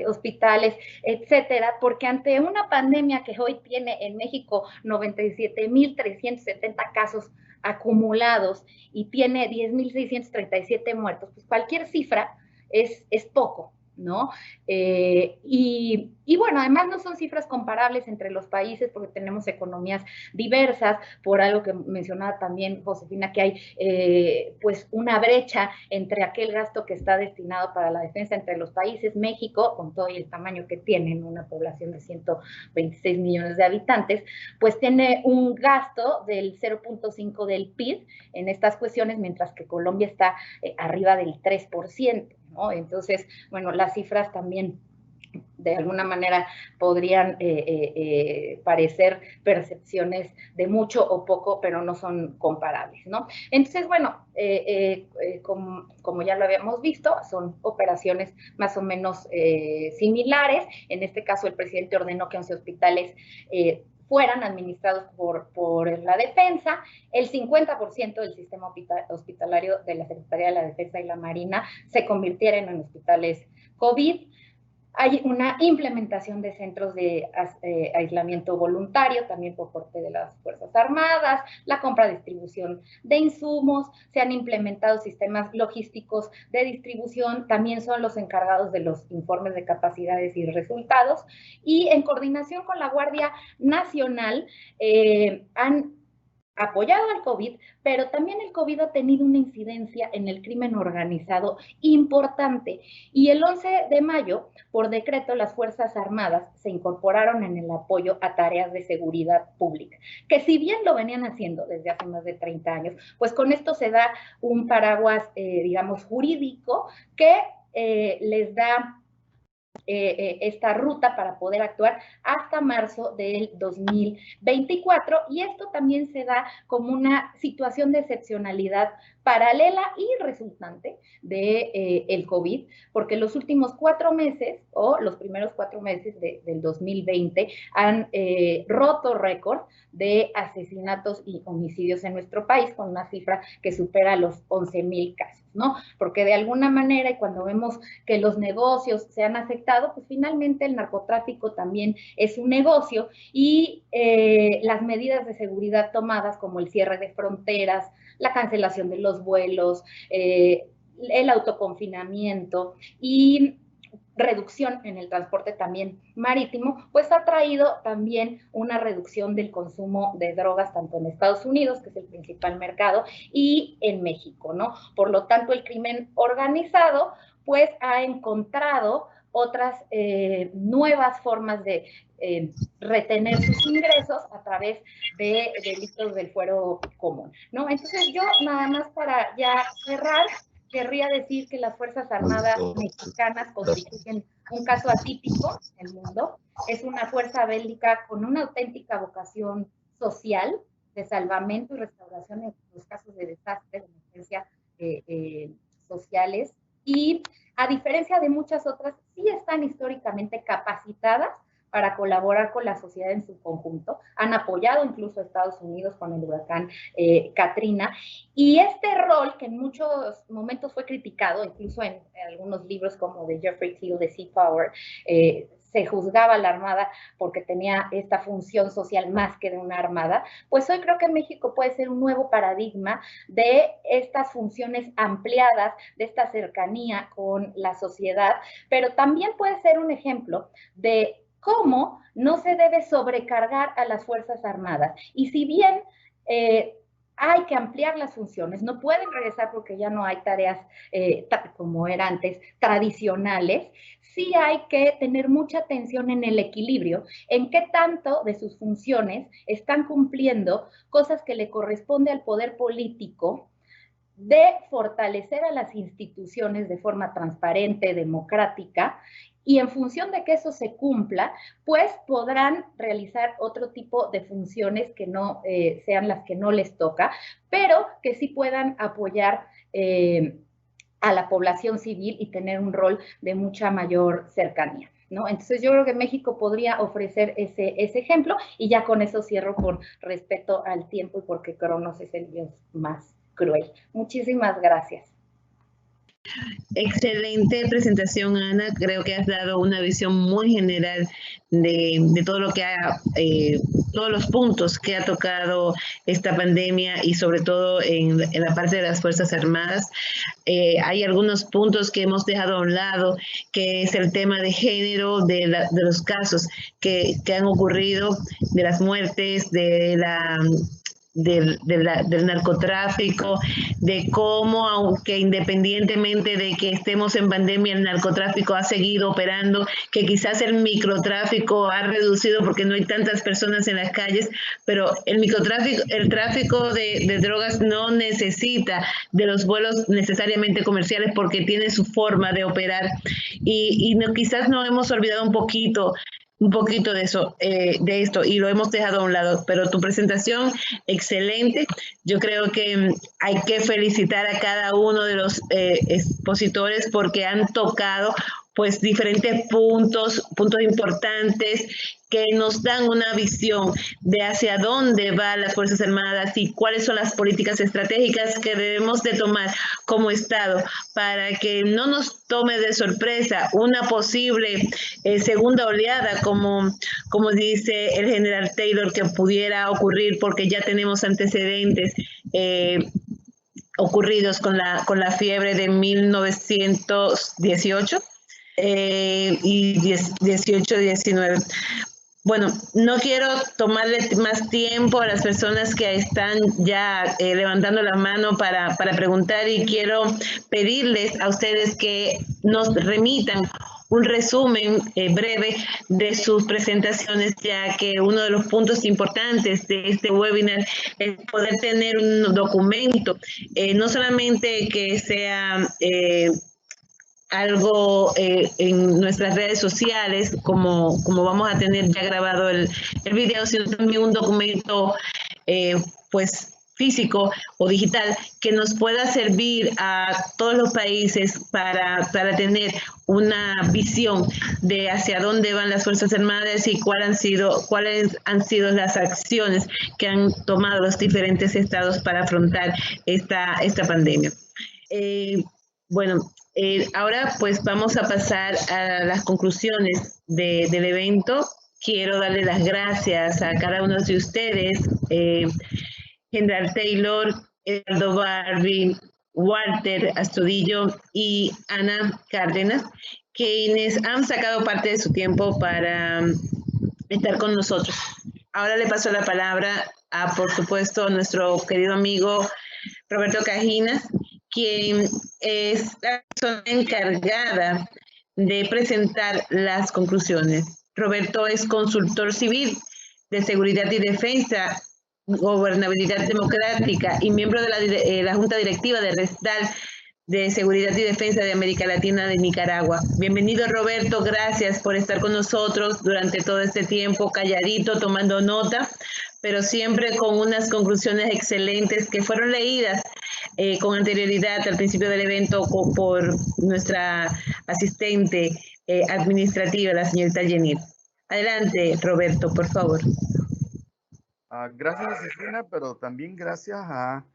hospitales, etcétera, porque ante una pandemia que hoy tiene en México 97.370 casos acumulados y tiene 10.637 muertos, pues cualquier cifra es poco, ¿no? Y bueno, además no son cifras comparables entre los países porque tenemos economías diversas, por algo que mencionaba también Josefina, que hay pues una brecha entre aquel gasto que está destinado para la defensa entre los países. México, con todo el tamaño que tienen, una población de 126 millones de habitantes, pues tiene un gasto del 0.5 del PIB en estas cuestiones, mientras que Colombia está arriba del 3%. ¿no? Entonces, bueno, las cifras también de alguna manera podrían parecer percepciones de mucho o poco, pero no son comparables, ¿no? Entonces, bueno, como ya lo habíamos visto, son operaciones más o menos similares. En este caso, el presidente ordenó que 11 hospitales fueran administrados por la defensa, el 50% del sistema hospitalario de la Secretaría de la Defensa y la Marina se convirtieran en hospitales COVID. Hay una implementación de centros de aislamiento voluntario también por parte de las Fuerzas Armadas, la compra, distribución de insumos, se han implementado sistemas logísticos de distribución, también son los encargados de los informes de capacidades y resultados, y en coordinación con la Guardia Nacional han apoyado al COVID, pero también el COVID ha tenido una incidencia en el crimen organizado importante. Y el 11 de mayo, por decreto, las Fuerzas Armadas se incorporaron en el apoyo a tareas de seguridad pública, que si bien lo venían haciendo desde hace más de 30 años, pues con esto se da un paraguas, digamos, jurídico que les da esta ruta para poder actuar hasta marzo del 2024, y esto también se da como una situación de excepcionalidad paralela y resultante de el COVID, porque los últimos 4 meses o los primeros 4 meses del 2020 han roto récord de asesinatos y homicidios en nuestro país, con una cifra que supera los 11,000 casos, ¿no? Porque de alguna manera, y cuando vemos que los negocios se han afectado, pues finalmente el narcotráfico también es un negocio, y las medidas de seguridad tomadas, como el cierre de fronteras, la cancelación de los vuelos, el autoconfinamiento y reducción en el transporte también marítimo, pues ha traído también una reducción del consumo de drogas tanto en Estados Unidos, que es el principal mercado, y en México, ¿no? Por lo tanto, el crimen organizado pues ha encontrado otras nuevas formas de retener sus ingresos a través de delitos del fuero común, ¿no? Entonces yo nada más para ya cerrar, querría decir que las Fuerzas Armadas mexicanas constituyen un caso atípico en el mundo. Es una fuerza bélica con una auténtica vocación social de salvamento y restauración en los casos de desastre, de emergencia sociales, y a diferencia de muchas otras, sí están históricamente capacitadas para colaborar con la sociedad en su conjunto. Han apoyado incluso a Estados Unidos con el huracán Katrina. Y este rol, que en muchos momentos fue criticado, incluso en algunos libros como de Jeffrey Thiel, de Sea Power, se juzgaba a la Armada porque tenía esta función social más que de una armada, pues hoy creo que México puede ser un nuevo paradigma de estas funciones ampliadas, de esta cercanía con la sociedad, pero también puede ser un ejemplo de cómo no se debe sobrecargar a las Fuerzas Armadas. Y si bien hay que ampliar las funciones, no pueden regresar porque ya no hay tareas como era antes, tradicionales, sí hay que tener mucha atención en el equilibrio, en qué tanto de sus funciones están cumpliendo cosas que le corresponde al poder político, de fortalecer a las instituciones de forma transparente, democrática, y en función de que eso se cumpla, pues podrán realizar otro tipo de funciones que no sean las que no les toca, pero que sí puedan apoyar a la población civil y tener un rol de mucha mayor cercanía, ¿no? Entonces yo creo que México podría ofrecer ese ejemplo, y ya con eso cierro por respeto al tiempo y porque Cronos es el dios más cruel. Muchísimas gracias. Excelente presentación, Ana. Creo que has dado una visión muy general de todo lo que todos los puntos que ha tocado esta pandemia, y sobre todo en la parte de las Fuerzas Armadas. Hay algunos puntos que hemos dejado a un lado, que es el tema de género, de los casos que han ocurrido, de las muertes, del narcotráfico, de cómo, aunque independientemente de que estemos en pandemia, el narcotráfico ha seguido operando, que quizás el microtráfico ha reducido porque no hay tantas personas en las calles, pero el tráfico de drogas no necesita de los vuelos necesariamente comerciales porque tiene su forma de operar, y quizás no hemos olvidado un poquito de eso, de esto, y lo hemos dejado a un lado. Pero tu presentación, excelente. Yo creo que hay que felicitar a cada uno de los expositores porque han tocado pues diferentes puntos importantes que nos dan una visión de hacia dónde van las Fuerzas Armadas y cuáles son las políticas estratégicas que debemos de tomar como Estado para que no nos tome de sorpresa una posible segunda oleada, como dice el general Taylor, que pudiera ocurrir, porque ya tenemos antecedentes ocurridos con la fiebre de 1918 y 18-19. Bueno, no quiero tomarle más tiempo a las personas que están ya levantando la mano para preguntar, y quiero pedirles a ustedes que nos remitan un resumen breve de sus presentaciones, ya que uno de los puntos importantes de este webinar es poder tener un documento, no solamente que sea algo en nuestras redes sociales, como vamos a tener ya grabado el video, sino también un documento pues físico o digital que nos pueda servir a todos los países para tener una visión de hacia dónde van las Fuerzas Armadas y cuáles han sido las acciones que han tomado los diferentes estados para afrontar esta pandemia. Ahora pues vamos a pasar a las conclusiones del evento. Quiero darle las gracias a cada uno de ustedes, General Taylor, Eduardo Barbie, Walter Astudillo y Ana Cárdenas, quienes han sacado parte de su tiempo para estar con nosotros. Ahora le paso la palabra a, por supuesto, nuestro querido amigo Roberto Cajinas, quien es la persona encargada de presentar las conclusiones. Roberto es consultor civil de seguridad y defensa, gobernabilidad democrática y miembro de la Junta Directiva de RESDAL de Seguridad y Defensa de América Latina de Nicaragua. Bienvenido, Roberto, gracias por estar con nosotros durante todo este tiempo, calladito, tomando nota, pero siempre con unas conclusiones excelentes que fueron leídas con anterioridad al principio del evento por nuestra asistente administrativa, la señorita Jenny. Adelante, Roberto, por favor. Gracias, Josefina, pero también gracias a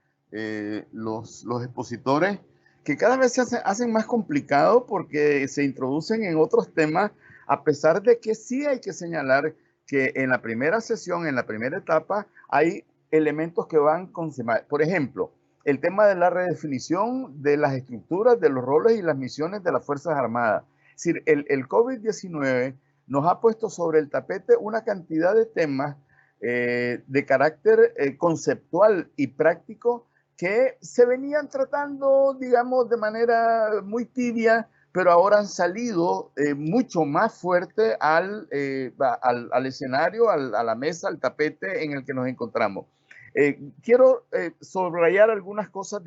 los expositores que cada vez se hacen más complicado porque se introducen en otros temas, a pesar de que sí hay que señalar que en la primera sesión, en la primera etapa, hay elementos que van con... Por ejemplo, el tema de la redefinición de las estructuras, de los roles y las misiones de las Fuerzas Armadas. Es decir, el COVID-19 nos ha puesto sobre el tapete una cantidad de temas de carácter conceptual y práctico que se venían tratando, digamos, de manera muy tibia, pero ahora han salido mucho más fuerte al escenario, a la mesa, al tapete en el que nos encontramos. Quiero subrayar algunas cosas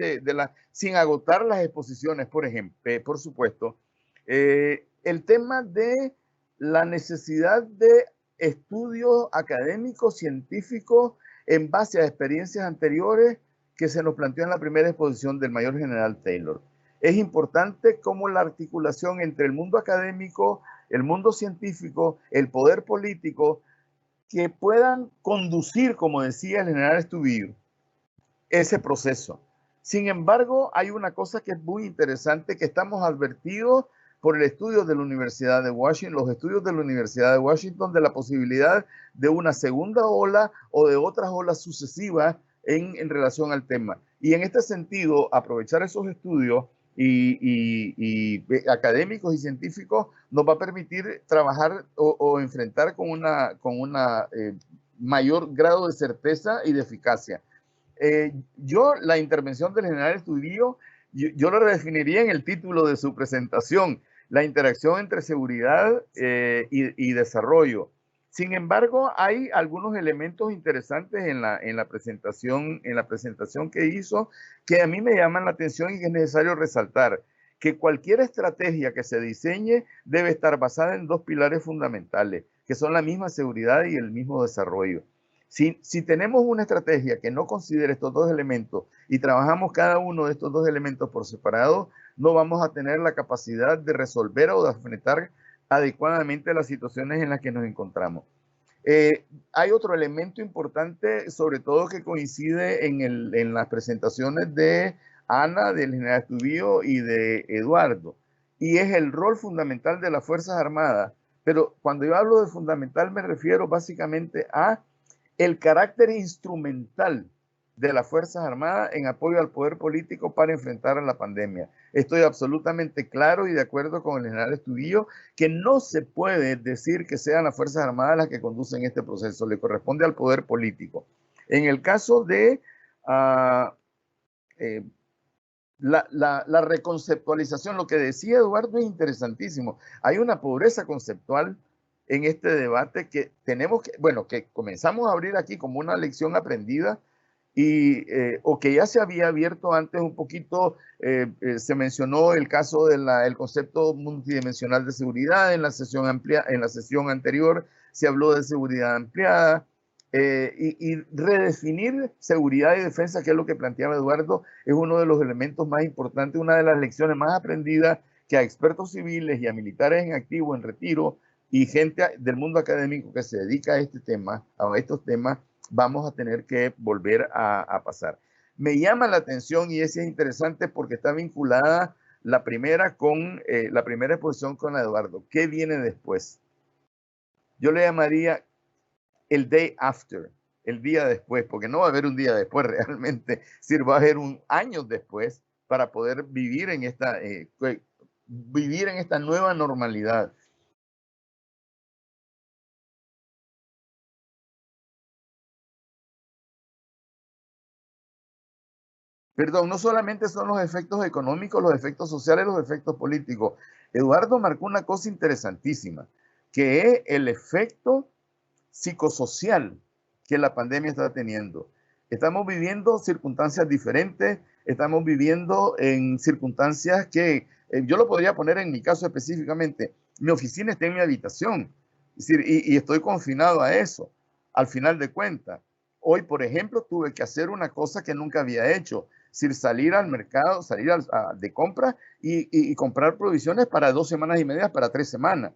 sin agotar las exposiciones, por ejemplo, por supuesto. El tema de la necesidad de estudios académicos, científicos, en base a experiencias anteriores que se nos planteó en la primera exposición del mayor general Taylor. Es importante cómo la articulación entre el mundo académico, el mundo científico, el poder político, que puedan conducir, como decía el general Astudillo, ese proceso. Sin embargo, hay una cosa que es muy interesante, que estamos advertidos por el estudio de la Universidad de Washington, los estudios de la Universidad de Washington, de la posibilidad de una segunda ola o de otras olas sucesivas en relación al tema. Y en este sentido, aprovechar esos estudios y académicos y científicos nos va a permitir trabajar o enfrentar con una mayor grado de certeza y de eficacia. La intervención del general Astudillo, yo lo redefiniría en el título de su presentación, la interacción entre seguridad y desarrollo. Sin embargo, hay algunos elementos interesantes en la presentación que hizo que a mí me llaman la atención y que es necesario resaltar. Que cualquier estrategia que se diseñe debe estar basada en dos pilares fundamentales, que son la misma seguridad y el mismo desarrollo. Si tenemos una estrategia que no considere estos dos elementos y trabajamos cada uno de estos dos elementos por separado, no vamos a tener la capacidad de resolver o de enfrentar adecuadamente las situaciones en las que nos encontramos. Hay otro elemento importante, sobre todo que coincide en las presentaciones de Ana, del general Astudillo y de Eduardo, y es el rol fundamental de las Fuerzas Armadas. Pero cuando yo hablo de fundamental me refiero básicamente a el carácter instrumental de las Fuerzas Armadas en apoyo al poder político para enfrentar a la pandemia. Estoy absolutamente claro y de acuerdo con el general Astudillo que no se puede decir que sean las Fuerzas Armadas las que conducen este proceso, le corresponde al poder político. En el caso de la reconceptualización, lo que decía Eduardo es interesantísimo. Hay una pobreza conceptual en este debate que tenemos que comenzamos a abrir aquí como una lección aprendida o que ya se había abierto antes un poquito. Se mencionó el caso del concepto multidimensional de seguridad en la sesión anterior, se habló de seguridad ampliada. y redefinir seguridad y defensa, que es lo que planteaba Eduardo, es uno de los elementos más importantes, una de las lecciones más aprendidas que a expertos civiles y a militares en activo, en retiro, y gente del mundo académico que se dedica a estos temas, vamos a tener que volver a pasar. Me llama la atención, y eso es interesante porque está vinculada la primera exposición con la Eduardo. ¿Qué viene después? Yo le llamaría el day after, el día después, porque no va a haber un día después realmente, sino va a haber un año después para poder vivir en esta nueva normalidad. Perdón, no solamente son los efectos económicos, los efectos sociales, los efectos políticos. Eduardo marcó una cosa interesantísima, que es el efecto psicosocial que la pandemia está teniendo. Estamos viviendo circunstancias diferentes, estamos viviendo en circunstancias que yo lo podría poner en mi caso específicamente. Mi oficina está en mi habitación, es decir, y estoy confinado a eso, al final de cuentas. Hoy, por ejemplo, tuve que hacer una cosa que nunca había hecho, es decir, salir al mercado, salir de compra y comprar provisiones para 2 semanas y media, para 3 semanas.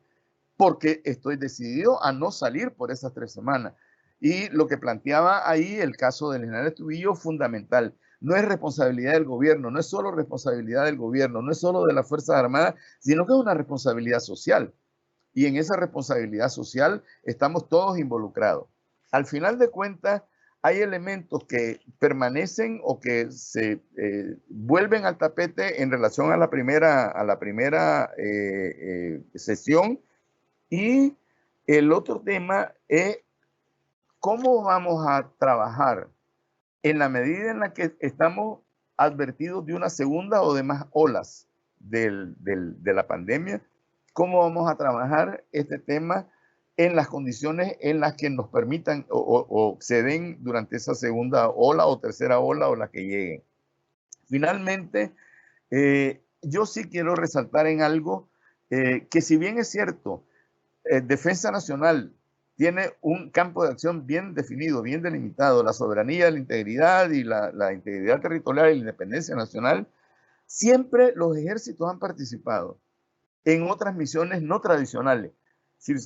Porque estoy decidido a no salir por esas 3 semanas. Y lo que planteaba ahí el caso del general Estudillo, fundamental. No es responsabilidad del gobierno, no es solo responsabilidad del gobierno, no es solo de las Fuerzas Armadas, sino que es una responsabilidad social. Y en esa responsabilidad social estamos todos involucrados. Al final de cuentas, hay elementos que permanecen o que se vuelven al tapete en relación a la primera sesión. Y el otro tema es cómo vamos a trabajar en la medida en la que estamos advertidos de una segunda o de más olas de la pandemia, cómo vamos a trabajar este tema en las condiciones en las que nos permitan o se den durante esa segunda ola o tercera ola o la que lleguen. Finalmente, yo sí quiero resaltar en algo que, si bien es cierto, Defensa Nacional tiene un campo de acción bien definido, bien delimitado, la soberanía, la integridad y la integridad territorial y la independencia nacional, siempre los ejércitos han participado en otras misiones no tradicionales.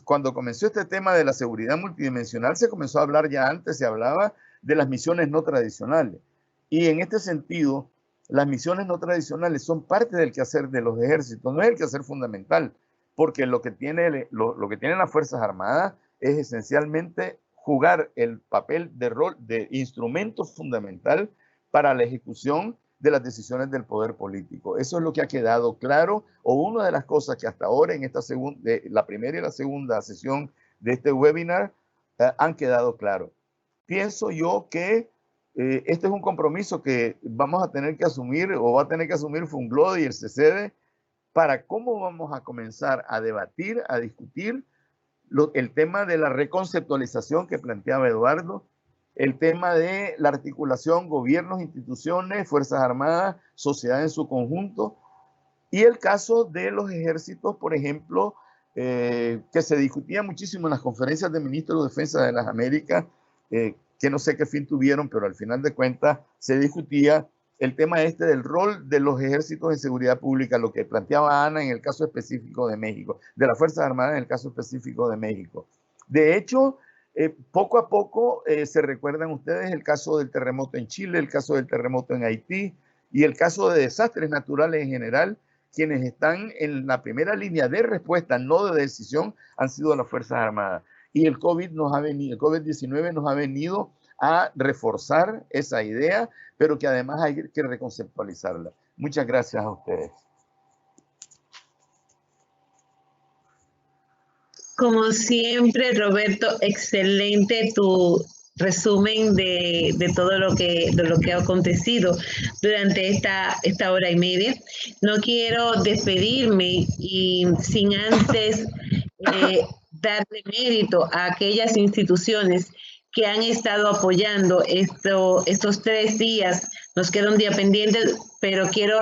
Cuando comenzó este tema de la seguridad multidimensional, se comenzó a hablar ya antes, se hablaba de las misiones no tradicionales. Y en este sentido, las misiones no tradicionales son parte del quehacer de los ejércitos, no es el quehacer fundamental, porque lo que tienen las Fuerzas Armadas es esencialmente jugar el papel de rol de instrumento fundamental para la ejecución de las decisiones del poder político. Eso es lo que ha quedado claro, o una de las cosas que hasta ahora en la primera y la segunda sesión de este webinar han quedado claro. Pienso yo que este es un compromiso que vamos a tener que asumir, o va a tener que asumir Funglode y el CCD, para cómo vamos a comenzar a debatir, a discutir el tema de la reconceptualización que planteaba Eduardo, el tema de la articulación, gobiernos, instituciones, Fuerzas Armadas, sociedad en su conjunto, y el caso de los ejércitos, por ejemplo, que se discutía muchísimo en las conferencias de ministros de Defensa de las Américas, que no sé qué fin tuvieron, pero al final de cuentas se discutía el tema del rol de los ejércitos en seguridad pública, lo que planteaba Ana en el caso específico de México, de las Fuerzas Armadas en el caso específico de México. De hecho, poco a poco se recuerdan ustedes el caso del terremoto en Chile, el caso del terremoto en Haití y el caso de desastres naturales en general. Quienes están en la primera línea de respuesta, no de decisión, han sido las Fuerzas Armadas. Y el COVID-19 nos ha venido a reforzar esa idea, pero que además hay que reconceptualizarla. Muchas gracias a ustedes. Como siempre, Roberto, excelente tu resumen de todo lo que ha acontecido durante esta hora y media. No quiero despedirme y sin antes darle mérito a aquellas instituciones que han estado apoyando estos 3 días. Nos queda un día pendiente, pero quiero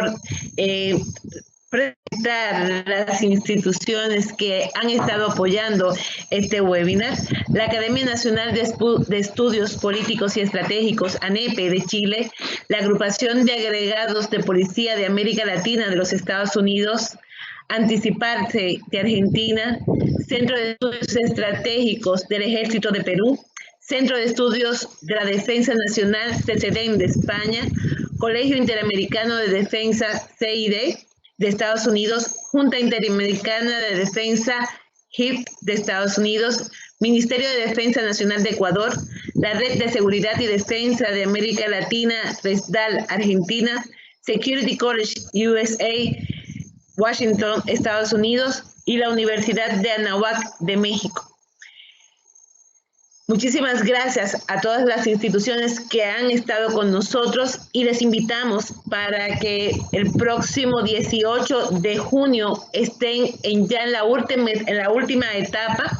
presentar las instituciones que han estado apoyando este webinar. La Academia Nacional de Estudios Políticos y Estratégicos, ANEPE, de Chile, la Agrupación de Agregados de Policía de América Latina de los Estados Unidos, Anticiparse de Argentina, Centro de Estudios Estratégicos del Ejército de Perú, Centro de Estudios de la Defensa Nacional, CCDEM, de España, Colegio Interamericano de Defensa, CID, de Estados Unidos, Junta Interamericana de Defensa, HIP, de Estados Unidos, Ministerio de Defensa Nacional de Ecuador, la Red de Seguridad y Defensa de América Latina, RESDAL, Argentina, Security College USA, Washington, Estados Unidos, y la Universidad de Anáhuac de México. Muchísimas gracias a todas las instituciones que han estado con nosotros y les invitamos para que el próximo 18 de junio estén ya en la última etapa,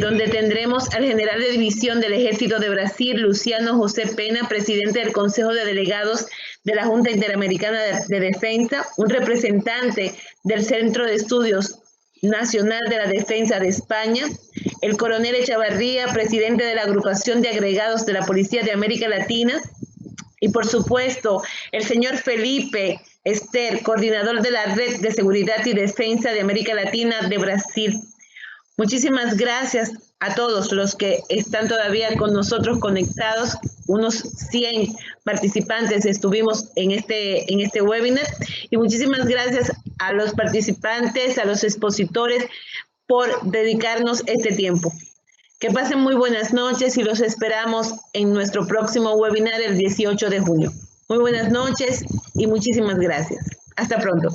donde tendremos al general de división del Ejército de Brasil, Luciano José Pena, presidente del Consejo de Delegados de la Junta Interamericana de Defensa, un representante del Centro de Estudios Nacional de la Defensa de España, el coronel Echavarría, presidente de la Agrupación de Agregados de la Policía de América Latina, y por supuesto el señor Felipe Ester, coordinador de la Red de Seguridad y Defensa de América Latina de Brasil. Muchísimas gracias a todos los que están todavía con nosotros conectados. Unos 100 participantes estuvimos en este webinar, y muchísimas gracias a los participantes, a los expositores, por dedicarnos este tiempo. Que pasen muy buenas noches y los esperamos en nuestro próximo webinar el 18 de junio. Muy buenas noches y muchísimas gracias. Hasta pronto.